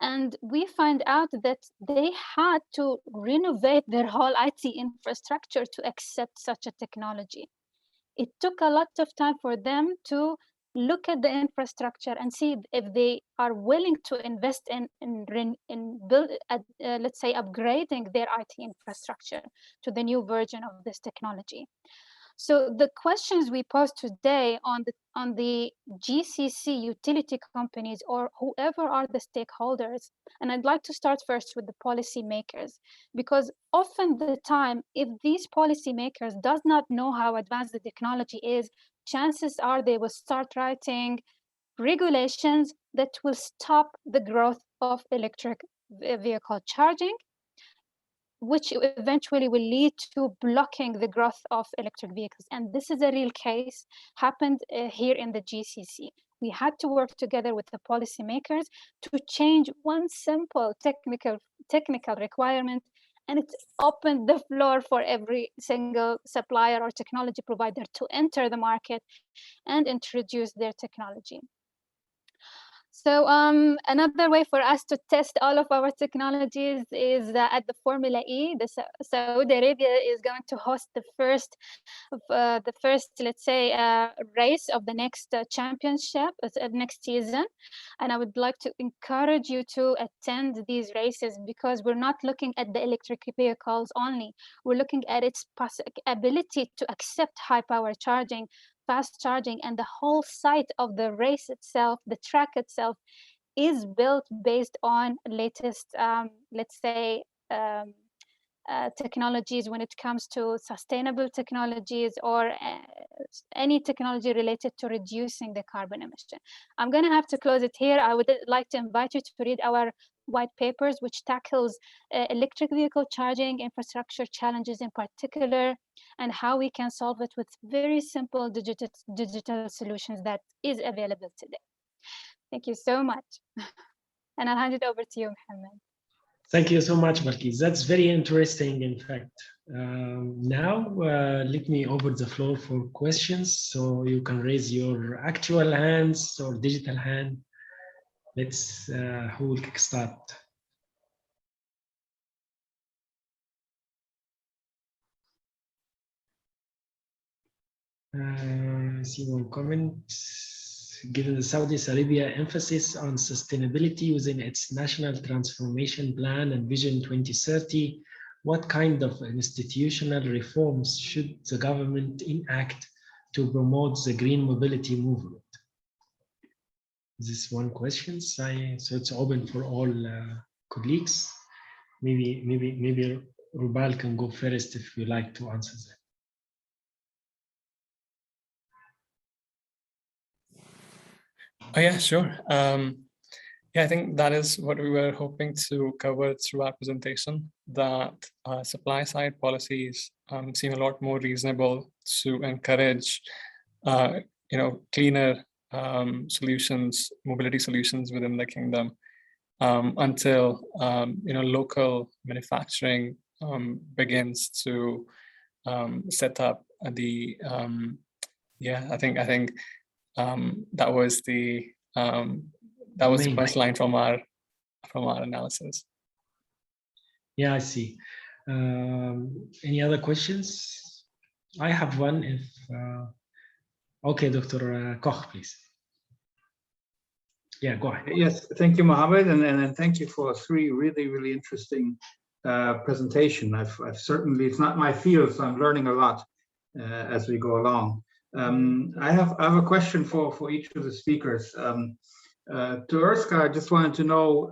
And we find out that they had to renovate their whole IT infrastructure to accept such a technology. It took a lot of time for them to look at the infrastructure and see if they are willing to invest in build, let's say, upgrading their IT infrastructure to the new version of this technology. So the questions we pose today on the GCC utility companies or whoever are the stakeholders, and I'd like to start first with the policymakers, because often the time, if these policymakers does not know how advanced the technology is, chances are they will start writing regulations that will stop the growth of electric vehicle charging, which eventually will lead to blocking the growth of electric vehicles. And this is a real case, happened here in the GCC. We had to work together with the policymakers to change one simple technical requirement, and it opened the floor for every single supplier or technology provider to enter the market and introduce their technology. So another way for us to test all of our technologies is at the Formula E. Saudi Arabia is going to host the first, let's say, race of the next championship next season. And I would like to encourage you to attend these races, because we're not looking at the electric vehicles only. We're looking at its ability to accept high power charging, fast charging, and the whole site of the race itself, the track itself, is built based on latest, let's say, technologies when it comes to sustainable technologies or any technology related to reducing the carbon emission. I'm going to have to close it here. I would like to invite you to read our white papers, which tackles electric vehicle charging infrastructure challenges in particular, and how we can solve it with very simple digital solutions that is available today. Thank you so much. And I'll hand it over to you, Mohammed. Thank you so much, Balkis. That's very interesting, in fact. Now, let me open the floor for questions. So you can raise your actual hands or digital hand. Let's, who will start? I see one comment. Given the Saudi Arabia emphasis on sustainability within its national transformation plan and Vision 2030, what kind of institutional reforms should the government enact to promote the green mobility movement? This is one question. So it's open for all colleagues. Maybe Rubal can go first if you like to answer that. Oh, yeah, sure. Yeah, I think that is what we were hoping to cover through our presentation, that supply side policies seem a lot more reasonable to encourage, cleaner solutions, mobility solutions within the kingdom, until, local manufacturing begins to set up the, I think that was the first line from our analysis. Yeah, I see. Any other questions? I have one. If okay, Dr. Koch, please. Yeah, go ahead. Yes, thank you, Mohammed, and thank you for 3 really interesting presentation. I've certainly, it's not my field, so I'm learning a lot as we go along. I have a question for each of the speakers. To Erska, I just wanted to know,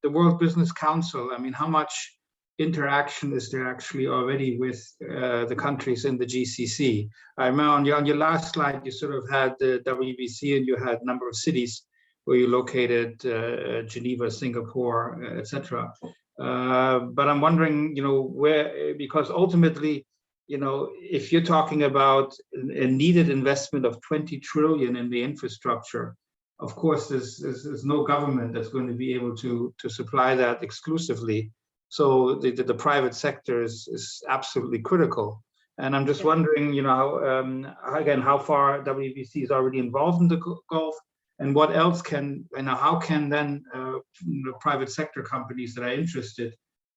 the World Business Council, I mean, how much interaction is there actually already with the countries in the GCC? I remember on your last slide, you sort of had the WBC and you had a number of cities where you located Geneva, Singapore, etc. But I'm wondering, where, because ultimately, if you're talking about a needed investment of 20 trillion in the infrastructure, of course, there's no government that's going to be able to supply that exclusively. So the private sector is absolutely critical. And I'm just wondering, again, how far WBC is already involved in the Gulf, and what else can, and how can then private sector companies that are interested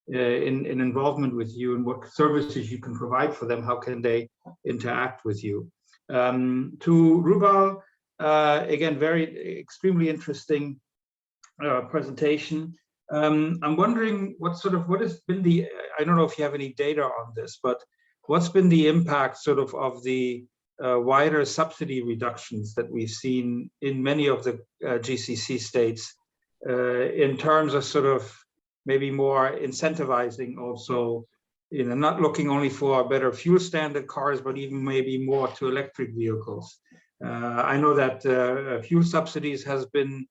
in involvement with you, and what services you can provide for them, how can they interact with you? To Rubal, again, extremely interesting presentation. I'm wondering what has been I don't know if you have any data on this, but what's been the impact sort of the wider subsidy reductions that we've seen in many of the GCC states in terms of sort of maybe more incentivizing also, not looking only for better fuel standard cars, but even maybe more to electric vehicles. I know that fuel subsidies have been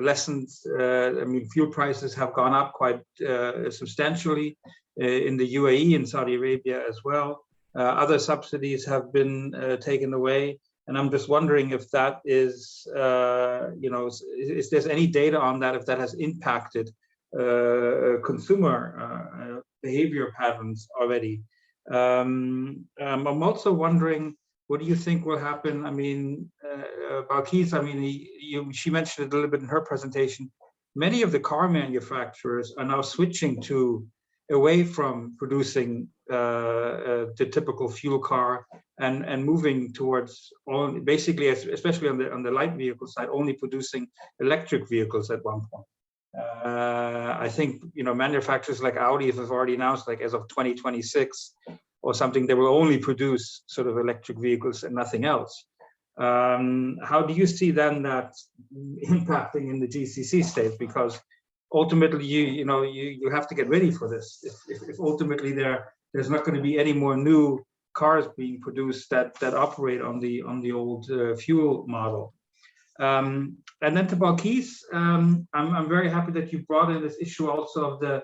lessened. I mean, fuel prices have gone up quite substantially in the UAE and Saudi Arabia as well. Other subsidies have been taken away, and I'm just wondering if that is, if there's any data on that, if that has impacted consumer behavior patterns already. I'm also wondering, what do you think will happen? I mean, Balkis, I mean, she mentioned it a little bit in her presentation. Many of the car manufacturers are now switching away from producing the typical fuel car and moving towards basically, especially on the light vehicle side, only producing electric vehicles at one point. I think manufacturers like Audi have already announced, like as of 2026 or something, they will only produce sort of electric vehicles and nothing else. How do you see then that impacting in the GCC states? Because ultimately, you have to get ready for this. If ultimately there's not going to be any more new cars being produced that operate on the old fuel model. And then to Balkis, I'm very happy that you brought in this issue also of the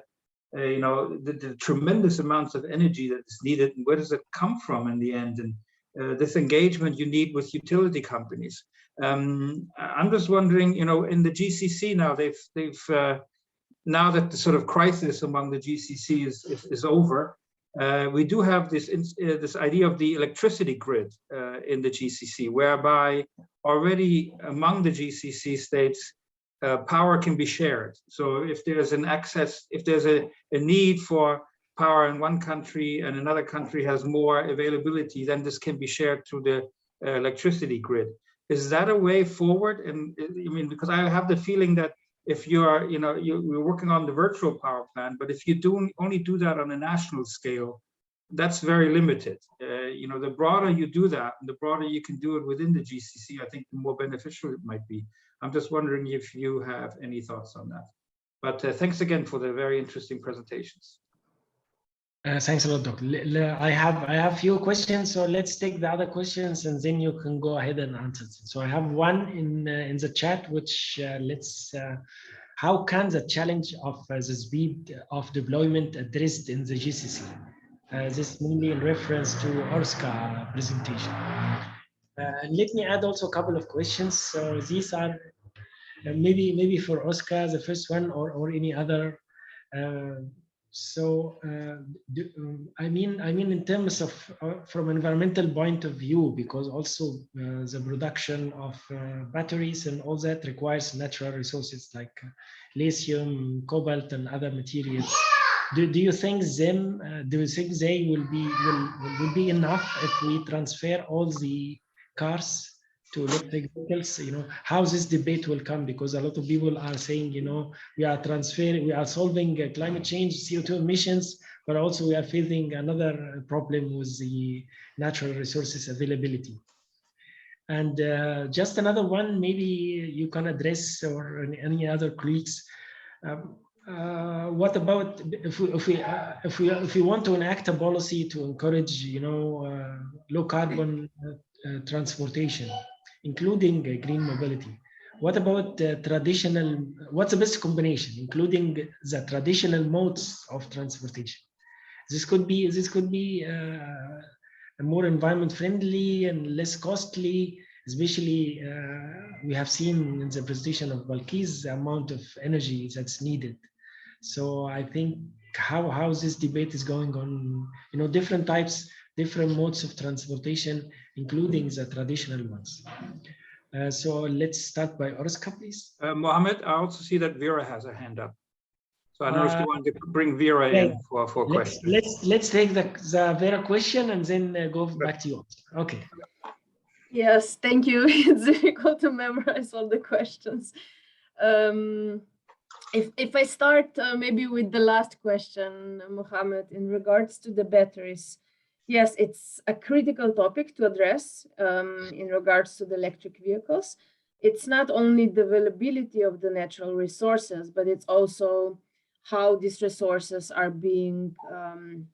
tremendous amounts of energy that is needed, and where does it come from in the end, and this engagement you need with utility companies. I'm just wondering, in the GCC now, they've now that the sort of crisis among the GCC is over, we do have this idea of the electricity grid in the GCC, whereby already among the GCC states, power can be shared. So if there's if there's a need for power in one country and another country has more availability, then this can be shared through the electricity grid. Is that a way forward? And I mean, because I have the feeling that if you're working on the virtual power plant, but if you only do that on a national scale, that's very limited. The broader you do that, and the broader you can do it within the GCC, I think the more beneficial it might be. I'm just wondering if you have any thoughts on that. But thanks again for the very interesting presentations. Thanks a lot, Doc. I have few questions, so let's take the other questions and then you can go ahead and answer them. So I have one in the chat, which how can the challenge of the speed of deployment addressed in the GCC? This mainly in reference to Orska presentation. Let me add also a couple of questions. So these are maybe for Oscar, the first one, or any other. I mean in terms of from environmental point of view, because also the production of batteries and all that requires natural resources like lithium, cobalt, and other materials. Do you think they will be enough if we transfer all the cars to electric vehicles? How this debate will come, because a lot of people are saying, we are solving climate change, CO2 emissions, but also we are facing another problem with the natural resources availability. And just another one, maybe you can address, or any other colleagues. What about if we want to enact a policy to encourage, low carbon transportation, including green mobility? What about what's the best combination, including the traditional modes of transportation? This could be more environment friendly and less costly, especially we have seen in the presentation of Balkis the amount of energy that's needed. So I think how this debate is going on, different types, different modes of transportation, including the traditional ones. So let's start by Orska, please. Mohammed, I also see that Vera has a hand up. So I know if you want to bring Vera in for questions. Let's take the Vera question and then go back to you. Okay. Yes, thank you. It's difficult to memorize all the questions. If I start maybe with the last question, Mohammed, in regards to the batteries, yes, it's a critical topic to address in regards to the electric vehicles. It's not only the availability of the natural resources, but it's also how these resources are being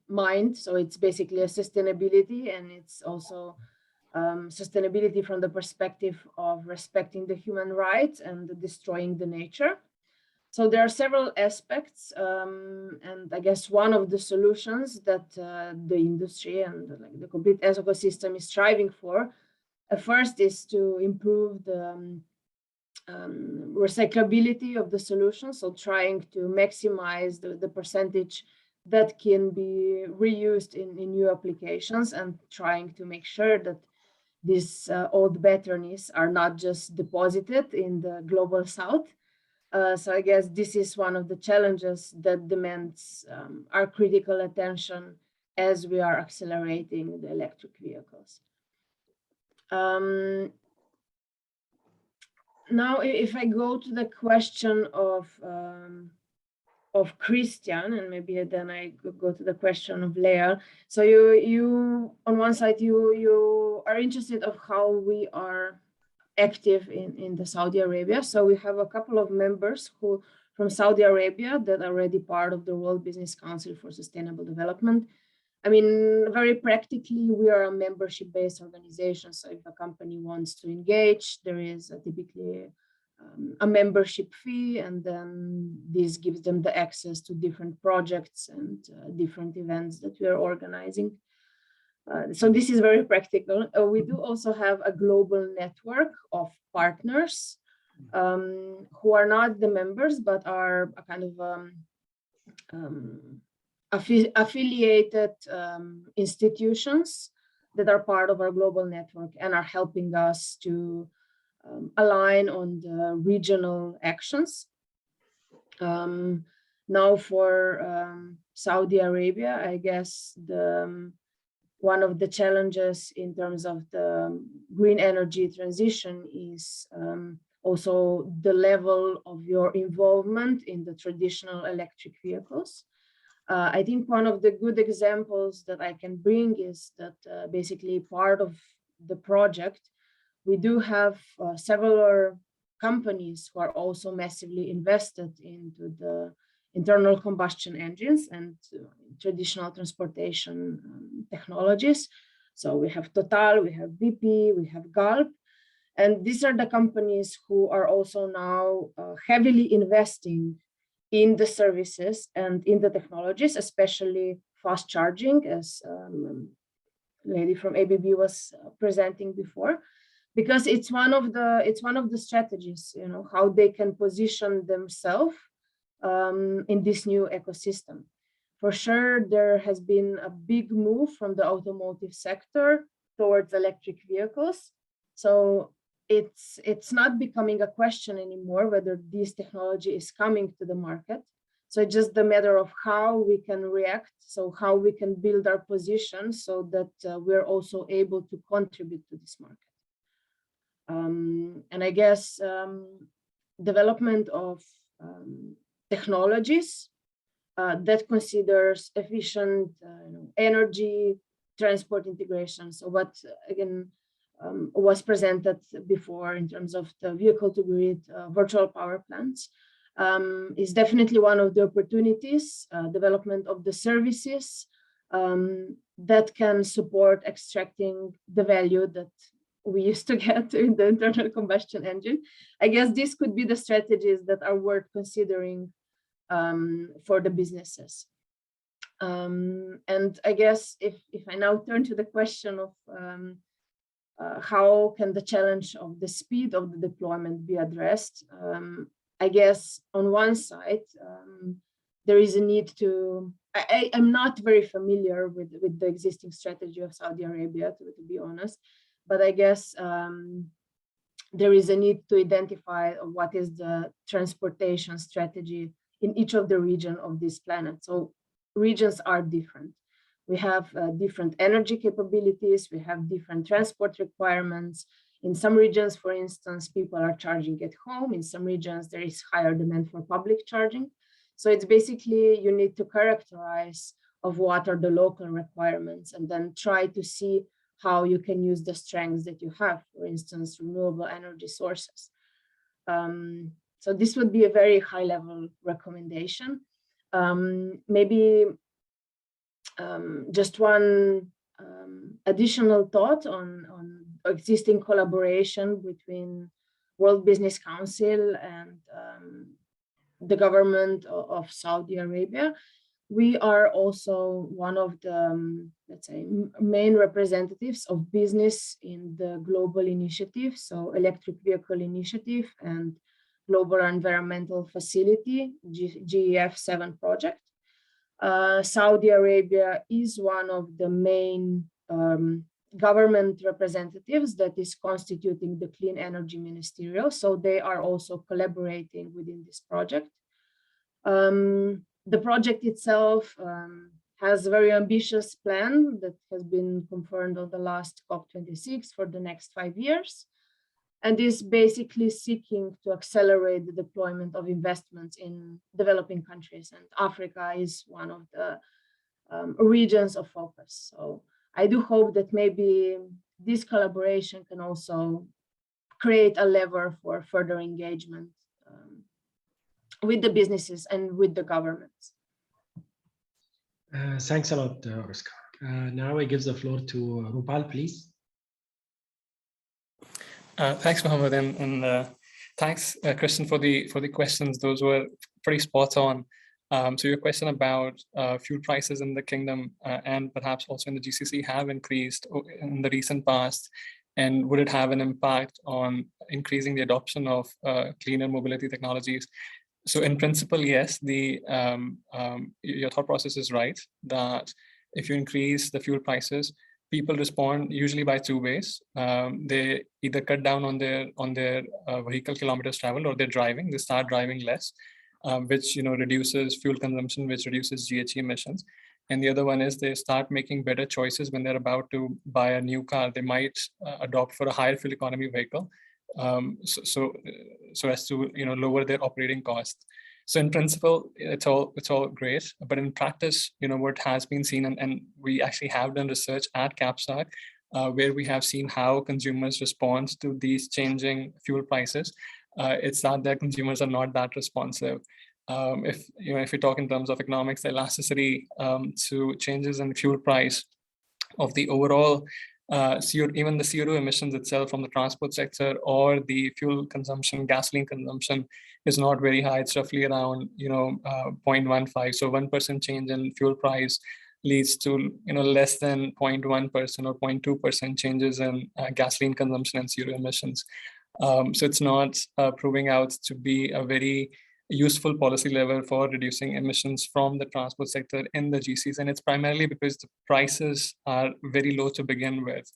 mined. So it's basically a sustainability, and it's also sustainability from the perspective of respecting the human rights and destroying the nature. So there are several aspects, and I guess one of the solutions that the industry and the complete ecosystem is striving for, first is to improve the recyclability of the solution. So trying to maximize the percentage that can be reused in new applications, and trying to make sure that these old batteries are not just deposited in the global south. So I guess this is one of the challenges that demands our critical attention as we are accelerating the electric vehicles. Now, if I go to the question of Christian, and maybe then I go to the question of Leah. So you on one side, you are interested of how we are active in the Saudi Arabia. So we have a couple of members who from Saudi Arabia that are already part of the World Business Council for Sustainable Development. I mean, very practically, we are a membership-based organization. So if a company wants to engage, there is typically a membership fee, and then this gives them the access to different projects and different events that we are organizing. So this is very practical. We do also have a global network of partners who are not the members, but are a kind of affiliated institutions that are part of our global network and are helping us to align on the regional actions. Now for Saudi Arabia, I guess one of the challenges in terms of the green energy transition is also the level of your involvement in the traditional electric vehicles. I think one of the good examples that I can bring is that basically part of the project, we do have several companies who are also massively invested into the internal combustion engines and traditional transportation technologies. So we have Total, we have BP, we have Galp, and these are the companies who are also now heavily investing in the services and in the technologies, especially fast charging, as lady from ABB was presenting before, because it's one of the strategies, you know, how they can position themselves in this new ecosystem. For sure, there has been a big move from the automotive sector towards electric vehicles. So it's not becoming a question anymore whether this technology is coming to the market. So it's just the matter of how we can react, so how we can build our position so that we're also able to contribute to this market. And I guess development of technologies that considers efficient energy transport integration. So what again was presented before in terms of the vehicle to grid virtual power plants is definitely one of the opportunities, development of the services that can support extracting the value that we used to get in the internal combustion engine. I guess this could be the strategies that are worth considering for the businesses. And I guess if I now turn to the question of how can the challenge of the speed of the deployment be addressed, I guess on one side, there is a need to, I'm not very familiar with the existing strategy of Saudi Arabia, to be honest, but I guess there is a need to identify what is the transportation strategy in each of the regions of this planet. So regions are different. We have different energy capabilities, we have different transport requirements. In some regions, for instance, people are charging at home. In some regions, there is higher demand for public charging. So it's basically, you need to characterize of what are the local requirements and then try to see how you can use the strengths that you have, for instance, renewable energy sources. So this would be a very high level recommendation. Maybe just one additional thought on existing collaboration between World Business Council and the government of Saudi Arabia. We are also one of the, let's say, main representatives of business in the global initiative, so Electric Vehicle Initiative and Global Environmental Facility, GEF 7 project. Saudi Arabia is one of the main government representatives that is constituting the Clean Energy Ministerial, so they are also collaborating within this project. The project itself has a very ambitious plan that has been confirmed on the last COP26 for the next 5 years, and is basically seeking to accelerate the deployment of investments in developing countries, and Africa is one of the regions of focus. So I do hope that maybe this collaboration can also create a lever for further engagement with the businesses and with the governments. Thanks a lot, Oscar. Now I give the floor to Rupal, please. Thanks, Mohammed, and thanks, Christian, for the questions. Those were pretty spot on. So your question about fuel prices in the kingdom and perhaps also in the GCC have increased in the recent past, and would it have an impact on increasing the adoption of cleaner mobility technologies? So in principle, yes, your thought process is right, that if you increase the fuel prices, people respond usually by two ways. They either cut down on their vehicle kilometers traveled, or they're driving. They start driving less, which reduces fuel consumption, which reduces GHG emissions. And the other one is they start making better choices when they're about to buy a new car. They might adopt for a higher fuel economy vehicle, so as to lower their operating costs. So in principle, it's all great, but in practice, what has been seen, and we actually have done research at CAPSAC, where we have seen how consumers respond to these changing fuel prices. It's that their consumers are not that responsive. If we talk in terms of economics, the elasticity to changes in fuel price of the overall even the CO2 emissions itself from the transport sector or the fuel consumption, gasoline consumption is not very high. It's roughly around 0.15. So 1% change in fuel price leads to less than 0.1% or 0.2% changes in gasoline consumption and CO2 emissions. So it's not proving out to be a very useful policy lever for reducing emissions from the transport sector in the GCs, and it's primarily because the prices are very low to begin with.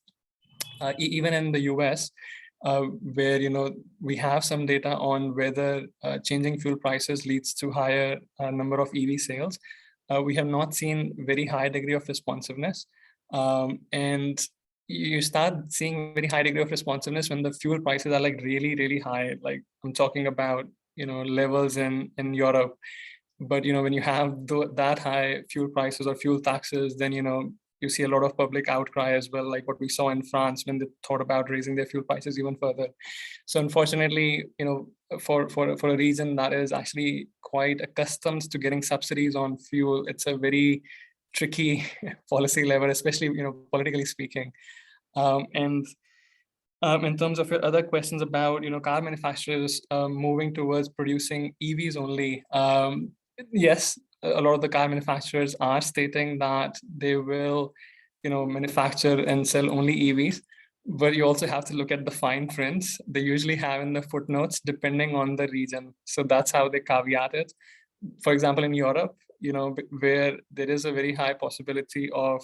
Even in the US, where we have some data on whether changing fuel prices leads to higher number of EV sales, we have not seen very high degree of responsiveness, and you start seeing very high degree of responsiveness when the fuel prices are like really high. Like I'm talking about levels in Europe, but when you have that high fuel prices or fuel taxes, then you see a lot of public outcry as well, like what we saw in France when they thought about raising their fuel prices even further. So unfortunately, for a region that is actually quite accustomed to getting subsidies on fuel, it's a very tricky policy lever, especially politically speaking. And in terms of your other questions about car manufacturers moving towards producing EVs only, yes, a lot of the car manufacturers are stating that they will manufacture and sell only EVs, but you also have to look at the fine prints they usually have in the footnotes depending on the region. So that's how they caveat it. For example, in Europe, where there is a very high possibility of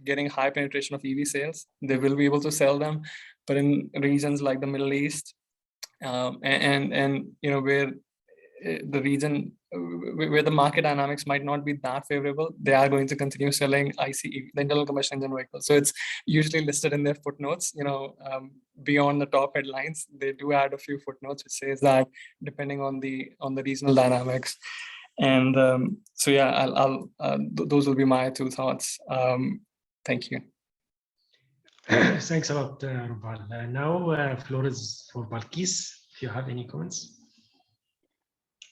getting high penetration of EV sales, they will be able to sell them. But in regions like the Middle East, and where the region where the market dynamics might not be that favorable, they are going to continue selling ICE, the internal combustion engine vehicles. So it's usually listed in their footnotes, beyond the top headlines. They do add a few footnotes which says that depending on the regional dynamics. And so yeah, those will be my two thoughts. Thank you. Thanks a lot, Rubal. Now, floor is for Balkis, if you have any comments.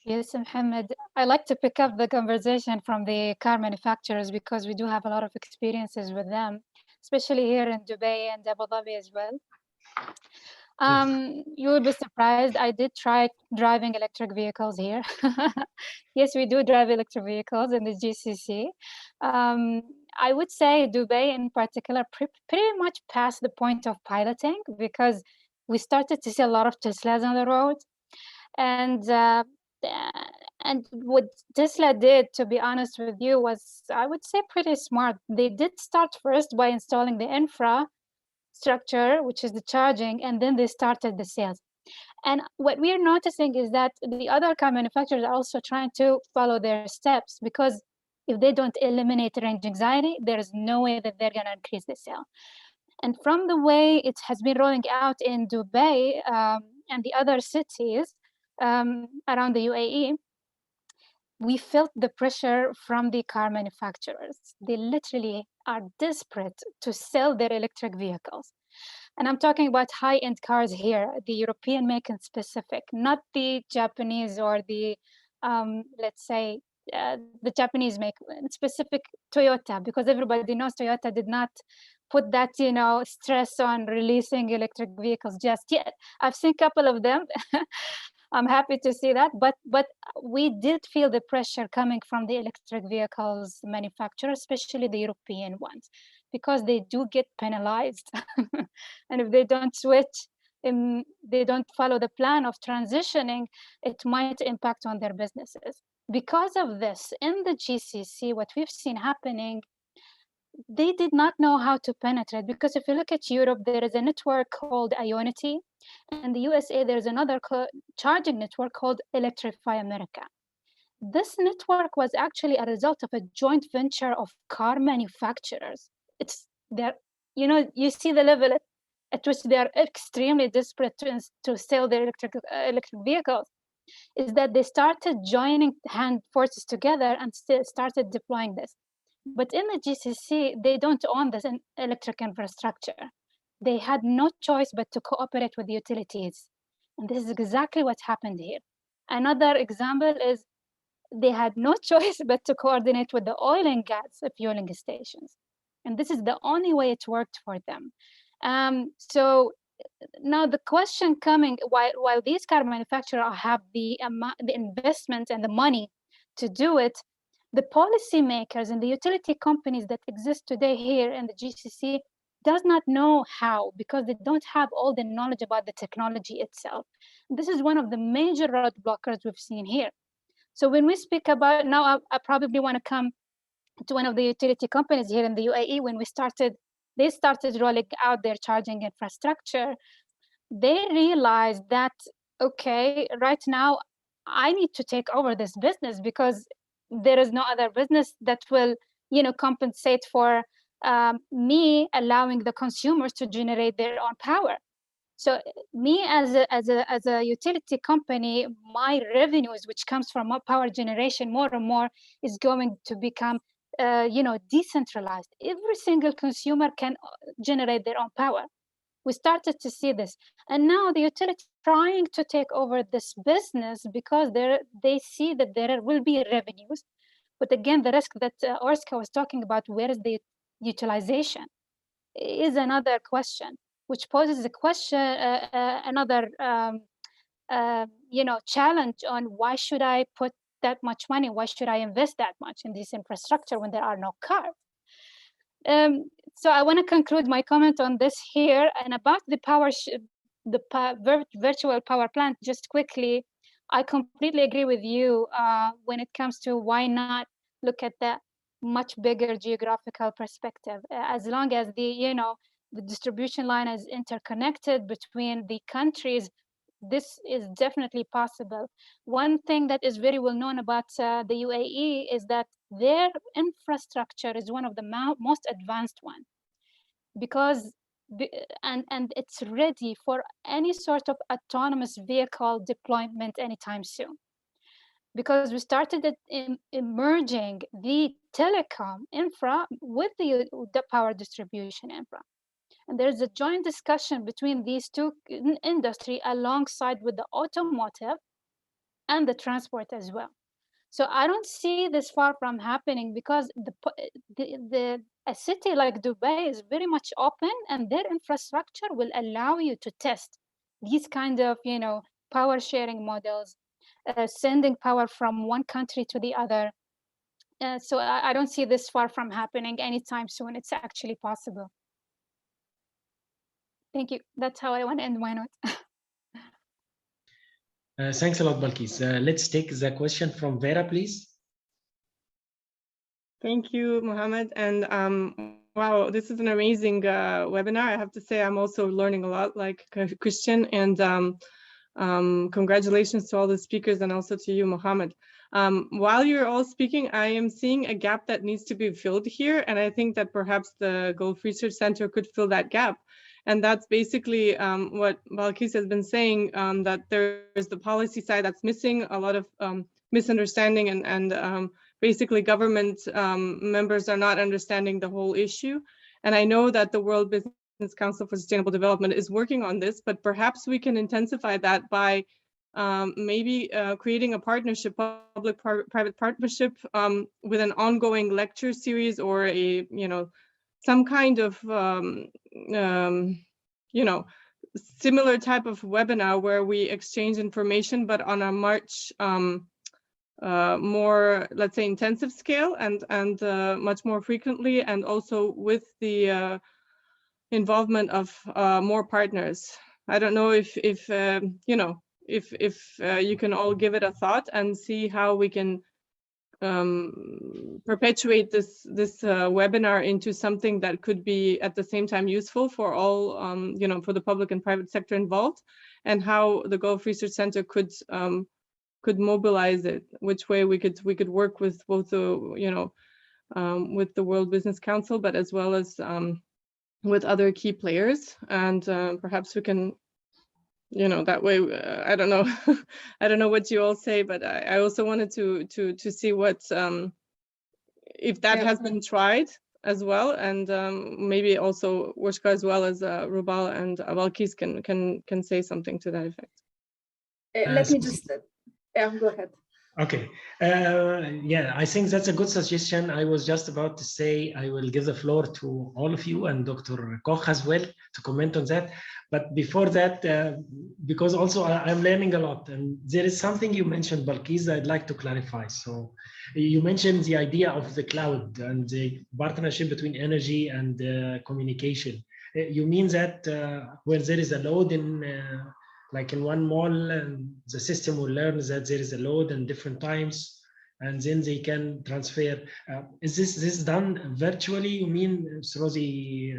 Yes, Mohammed. I like to pick up the conversation from the car manufacturers because we do have a lot of experiences with them, especially here in Dubai and Abu Dhabi as well. You will be surprised. I did try driving electric vehicles here. Yes, we do drive electric vehicles in the GCC. I would say Dubai in particular pretty much passed the point of piloting because we started to see a lot of Teslas on the road. And what Tesla did, to be honest with you, was, I would say, pretty smart. They did start first by installing the infrastructure, which is the charging, and then they started the sales. And what we are noticing is that the other car manufacturers are also trying to follow their steps, because if they don't eliminate range anxiety, there is no way that they're going to increase the sale. And from the way it has been rolling out in Dubai and the other cities around the UAE, we felt the pressure from the car manufacturers. They literally are desperate to sell their electric vehicles. And I'm talking about high-end cars here, the European make in specific, not the Japanese or the, let's say, the Japanese make, in specific Toyota, because everybody knows Toyota did not put that, stress on releasing electric vehicles just yet. I've seen a couple of them. I'm happy to see that, but we did feel the pressure coming from the electric vehicles manufacturers, especially the European ones, because they do get penalized. And if they don't switch, they don't follow the plan of transitioning, it might impact on their businesses. Because of this, in the GCC, what we've seen happening, they did not know how to penetrate, because if you look at Europe, there is a network called Ionity. In the USA, there's another charging network called Electrify America. This network was actually a result of a joint venture of car manufacturers. You see the level at which they are extremely desperate to sell their electric vehicles, is that they started joining hand forces together and started deploying this. But in the GCC, they don't own this electric infrastructure. They had no choice but to cooperate with the utilities. And this is exactly what happened here. Another example is they had no choice but to coordinate with the oil and gas fueling stations. And this is the only way it worked for them. So now the question coming, while these car manufacturers have the investment and the money to do it, the policymakers and the utility companies that exist today here in the GCC does not know how, because they don't have all the knowledge about the technology itself. This is one of the major roadblockers we've seen here. So when we speak about, now I probably want to come to one of the utility companies here in the UAE. When they started rolling out their charging infrastructure, they realized that, okay, right now I need to take over this business, because there is no other business that will, compensate for me allowing the consumers to generate their own power. So me as a utility company, my revenues, which comes from power generation, more and more is going to become, decentralized. Every single consumer can generate their own power. We started to see this, and now the utility trying to take over this business because they see that there will be revenues. But again, the risk that Orska was talking about, where is the utilization, is another question, which poses a question, another challenge on why should I put that much money? Why should I invest that much in this infrastructure when there are no cars? So I want to conclude my comment on this here, and about the virtual power plant. Just quickly, I completely agree with you when it comes to why not look at the much bigger geographical perspective. As long as the distribution line is interconnected between the countries, this is definitely possible. One thing that is very well known about the UAE is that their infrastructure is one of the most advanced one, because and it's ready for any sort of autonomous vehicle deployment anytime soon, because we started merging the telecom infra with the power distribution infra. And there's a joint discussion between these two industry alongside with the automotive and the transport as well. So I don't see this far from happening, because a city like Dubai is very much open, and their infrastructure will allow you to test these kind of, power sharing models, sending power from one country to the other. So I don't see this far from happening anytime soon. It's actually possible. Thank you. That's how I want to end my note. Thanks a lot, Balkis. Let's take the question from Vera, please. Thank you, Mohammed. And wow, this is an amazing webinar. I have to say, I'm also learning a lot, like Christian. And congratulations to all the speakers, and also to you, Mohammed. While you're all speaking, I am seeing a gap that needs to be filled here. And I think that perhaps the Gulf Research Center could fill that gap. And that's basically what Balkis has been saying, that there's the policy side that's missing, a lot of misunderstanding, and basically government members are not understanding the whole issue. And I know that the World Business Council for Sustainable Development is working on this, but perhaps we can intensify that by maybe creating a partnership, public-private partnership, with an ongoing lecture series, or a, some kind of, similar type of webinar where we exchange information, but on a much more, let's say, intensive scale, and much more frequently, and also with the involvement of more partners. I don't know if you can all give it a thought and see how we can perpetuate this webinar into something that could be at the same time useful for all, for the public and private sector involved, and how the Gulf Research Center could mobilize it, which way we could work with both the, with the World Business Council, but as well as with other key players. And perhaps we can, that way, I don't know, I don't know what you all say, but I also wanted to see what, if that has been tried as well, and maybe also Warshka, as well as Rubal and Balkis can say something to that effect. Let me just, go ahead. Okay, yeah, I think that's a good suggestion. I was just about to say I will give the floor to all of you and Dr. Koch as well to comment on that. But before that, because also I'm learning a lot, and there is something you mentioned, Balkis, I'd like to clarify. So you mentioned the idea of the cloud and the partnership between energy and communication. You mean that where there is a load in like in one mall, and the system will learn that there is a load in different times, and then they can transfer. Is this done virtually? You mean through the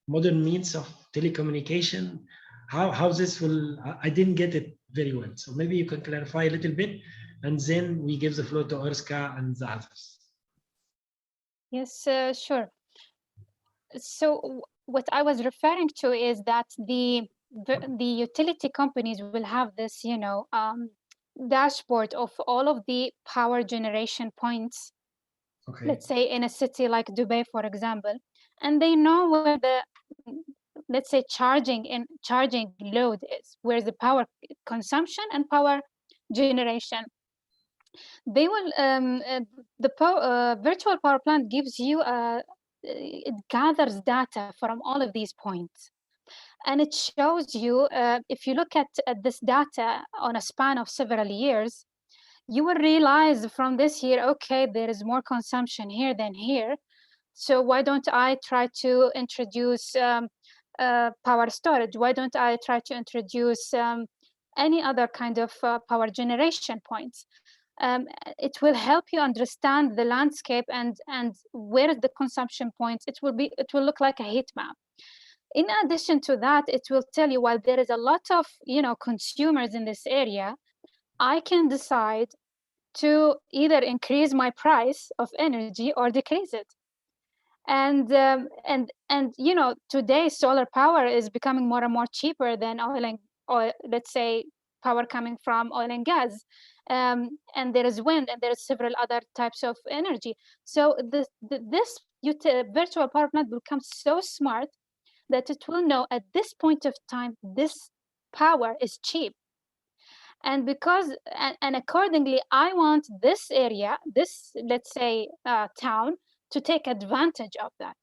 modern means of telecommunication? How this will? I didn't get it very well. So maybe you can clarify a little bit, and then we give the floor to Urska and the others. Yes, sure. So what I was referring to is that the utility companies will have this, dashboard of all of the power generation points. Okay. Let's say in a city like Dubai, for example, and they know where the, let's say, charging load is, where the power consumption and power generation. They will, the virtual power plant gives you it gathers data from all of these points. And it shows you, if you look at this data on a span of several years, you will realize from this year, okay, there is more consumption here than here. So why don't I try to introduce power storage? Why don't I try to introduce any other kind of power generation points? It will help you understand the landscape and where is the consumption points. It will look like a heat map. In addition to that, it will tell you, while there is a lot of consumers in this area, I can decide to either increase my price of energy or decrease it. And today solar power is becoming more and more cheaper than oil, let's say power coming from oil and gas. And there is wind, and there are several other types of energy. So this virtual power plant will become so smart that it will know at this point of time, this power is cheap. And and accordingly, I want this area, this, let's say, town, to take advantage of that.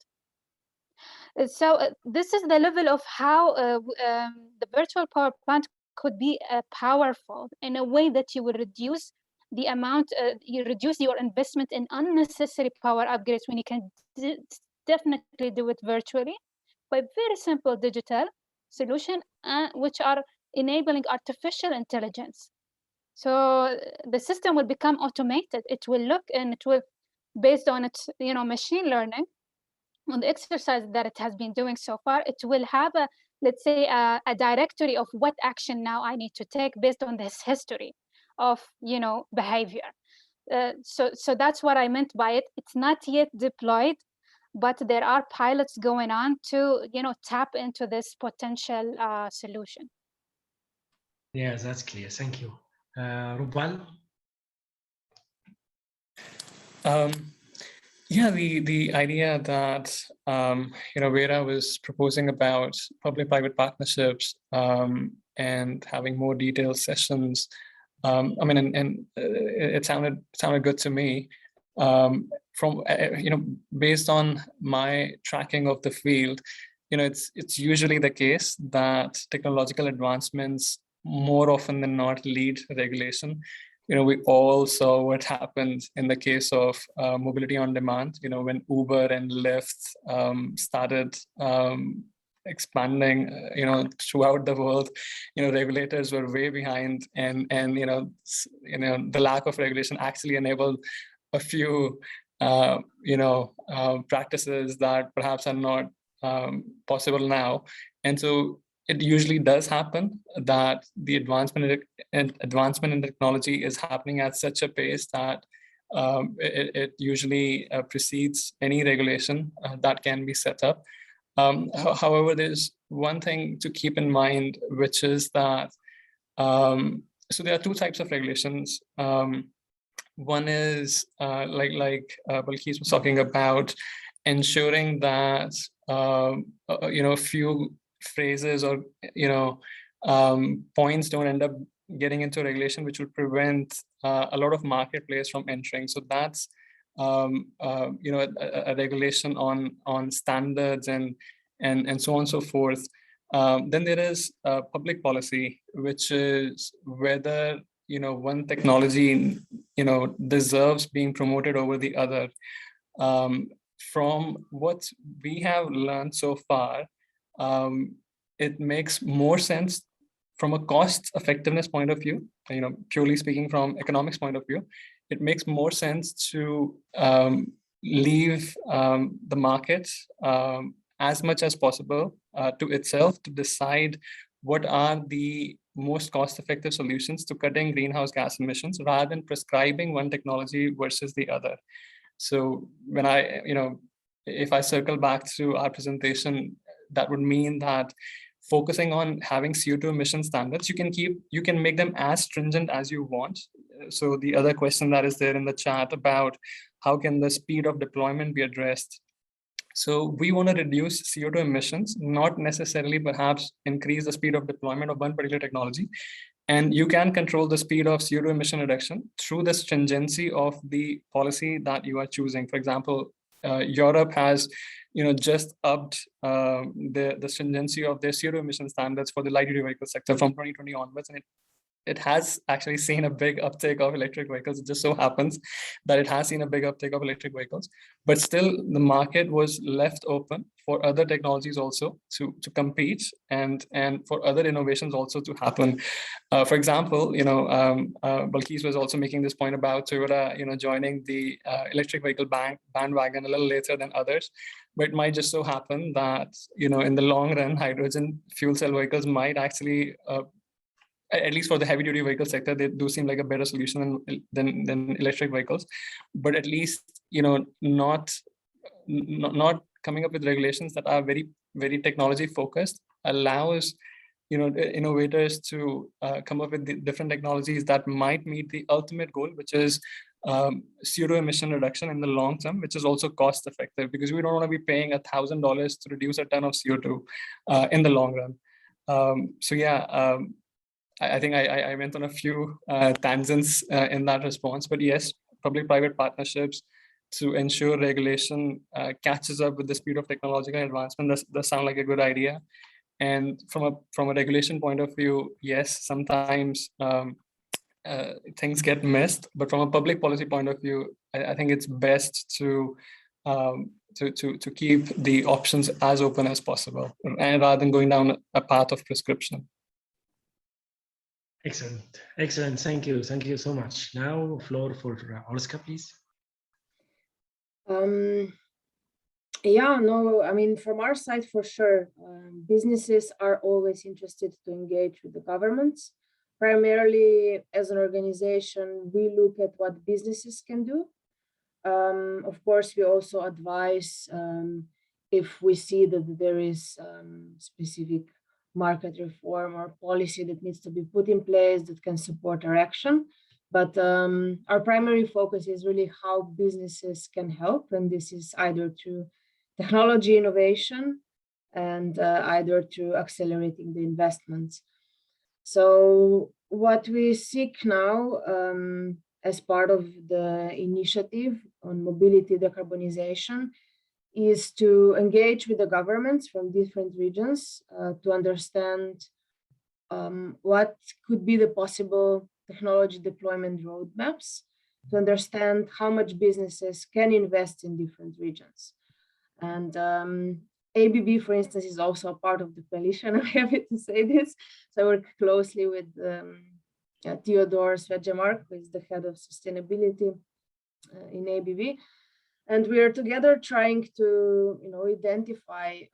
So this is the level of how the virtual power plant could be powerful in a way that you will reduce the amount, you reduce your investment in unnecessary power upgrades when you can definitely do it virtually by very simple digital solution, which are enabling artificial intelligence. So the system will become automated. It will look, and it will, based on its machine learning, on the exercise that it has been doing so far, it will have a, let's say, a directory of what action now I need to take based on this history of behavior. So that's what I meant by it. It's not yet deployed, but there are pilots going on to tap into this potential solution. Yes, that's clear. Thank you. Rubal? Yeah, the idea that Vera was proposing about public-private partnerships and having more detailed sessions. I mean, and it sounded good to me. From based on my tracking of the field, it's usually the case that technological advancements more often than not lead regulation. We all saw what happened in the case of mobility on demand, when Uber and Lyft started expanding, throughout the world. Regulators were way behind, and the lack of regulation actually enabled a few, practices that perhaps are not possible now. And so it usually does happen that the advancement in technology is happening at such a pace that it usually precedes any regulation that can be set up. However, there's one thing to keep in mind, which is that so there are two types of regulations. One is like Balkis was talking about, ensuring that a few phrases or points don't end up getting into regulation, which would prevent a lot of marketplace from entering. So that's a regulation on standards and so on and so forth. Then there is public policy, which is whether one technology deserves being promoted over the other. From what we have learned so far, it makes more sense from a cost effectiveness point of view, purely speaking from economics point of view. It makes more sense to leave the market as much as possible to itself to decide what are the most cost-effective solutions to cutting greenhouse gas emissions, rather than prescribing one technology versus the other. So when if I circle back to our presentation, that would mean that focusing on having CO2 emission standards, you can make them as stringent as you want. So the other question that is there in the chat about how can the speed of deployment be addressed? So we want to reduce CO2 emissions, not necessarily perhaps increase the speed of deployment of one particular technology. And you can control the speed of CO2 emission reduction through the stringency of the policy that you are choosing. For example, Europe has just upped the stringency of their CO2 emission standards for the light duty vehicle sector from 2020 onwards, and it has actually seen a big uptake of electric vehicles. It just so happens that it has seen a big uptake of electric vehicles, but still the market was left open for other technologies also to compete and for other innovations also to happen. For example, Balkis was also making this point about Toyota, joining the electric vehicle bandwagon a little later than others. But it might just so happen that, in the long run, hydrogen fuel cell vehicles might actually, at least for the heavy duty vehicle sector, they do seem like a better solution than electric vehicles. But at least, not coming up with regulations that are very, very technology focused allows, innovators to come up with different technologies that might meet the ultimate goal, which is zero emission reduction in the long term, which is also cost effective, because we don't want to be paying $1,000 to reduce a ton of CO2 in the long run. I think I went on a few tangents in that response, but yes, public-private partnerships to ensure regulation catches up with the speed of technological advancement does sound like a good idea. And from a regulation point of view, yes, sometimes things get missed, but from a public policy point of view, I think it's best to keep the options as open as possible, and rather than going down a path of prescription. Excellent. Thank you so much. Now, floor for Oscar, please. From our side, for sure, businesses are always interested to engage with the governments. Primarily, as an organization, we look at what businesses can do. Of course, we also advise if we see that there is specific market reform or policy that needs to be put in place that can support our action. But our primary focus is really how businesses can help, and this is either through technology innovation and either through accelerating the investments. So what we seek now as part of the initiative on mobility decarbonization is to engage with the governments from different regions to understand what could be the possible technology deployment roadmaps, to understand how much businesses can invest in different regions. And ABB, for instance, is also a part of the coalition. I'm happy to say this. So I work closely with Theodore Svegemark, who is the head of sustainability in ABB. And we are together trying to identify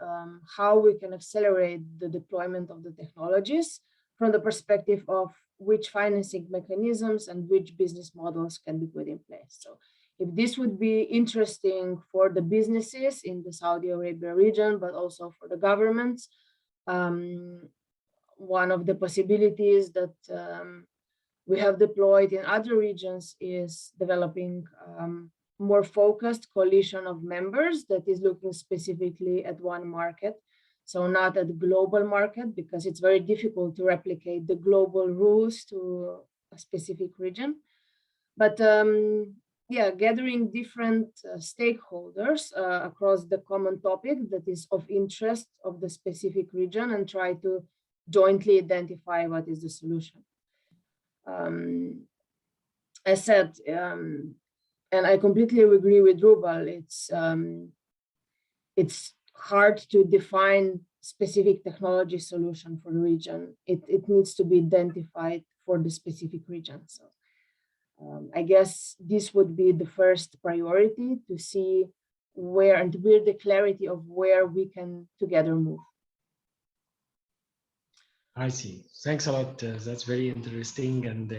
how we can accelerate the deployment of the technologies from the perspective of which financing mechanisms and which business models can be put in place. So if this would be interesting for the businesses in the Saudi Arabia region, but also for the governments, one of the possibilities that we have deployed in other regions is developing more focused coalition of members that is looking specifically at one market. So not at the global market, because it's very difficult to replicate the global rules to a specific region. But gathering different stakeholders across the common topic that is of interest of the specific region and try to jointly identify what is the solution. As said, and I completely agree with Rubal, it's hard to define specific technology solution for the region. It needs to be identified for the specific region. So I guess this would be the first priority, to see where and to build the clarity of where we can together move. I see. Thanks a lot. That's very interesting, and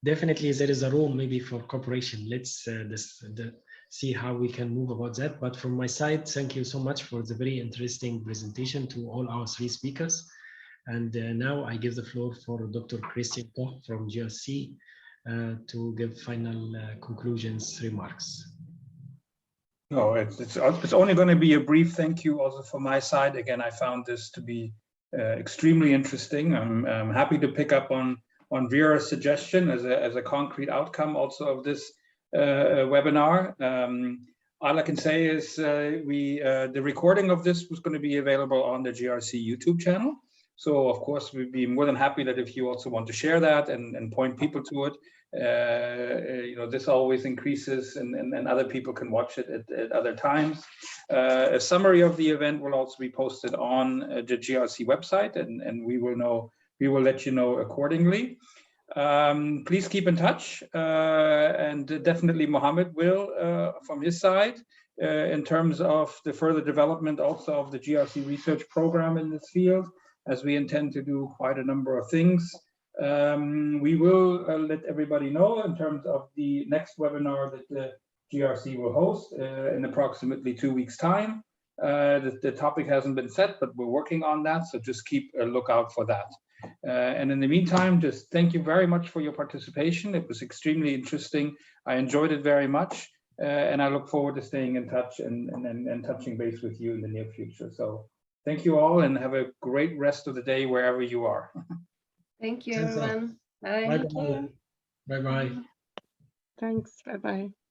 definitely there is a room maybe for cooperation. Let's see how we can move about that. But from my side, thank you so much for the very interesting presentation to all our three speakers. And now I give the floor for Dr. Christian Koch from GCC to give final conclusions remarks. No, it's only going to be a brief thank you also from my side. Again, I found this to be extremely interesting. I'm happy to pick up on Vera's suggestion as a concrete outcome also of this webinar. All I can say is the recording of this was going to be available on the GRC YouTube channel. So of course, we'd be more than happy that if you also want to share that and point people to it, this always increases and other people can watch it at other times. A summary of the event will also be posted on the GRC website, and we will let you know accordingly. Please keep in touch, and definitely Mohammed will, from his side, in terms of the further development also of the GRC research program in this field, as we intend to do quite a number of things. We will let everybody know in terms of the next webinar that the GRC will host in approximately 2 weeks' time. The topic hasn't been set, but we're working on that, so just keep a lookout for that. And in the meantime, just thank you very much for your participation. It was extremely interesting. I enjoyed it very much, and I look forward to staying in touch and touching base with you in the near future. So thank you all, and have a great rest of the day wherever you are. Thank you, Thanks, everyone. Bye. Bye-bye. Bye-bye. Thanks. Bye-bye.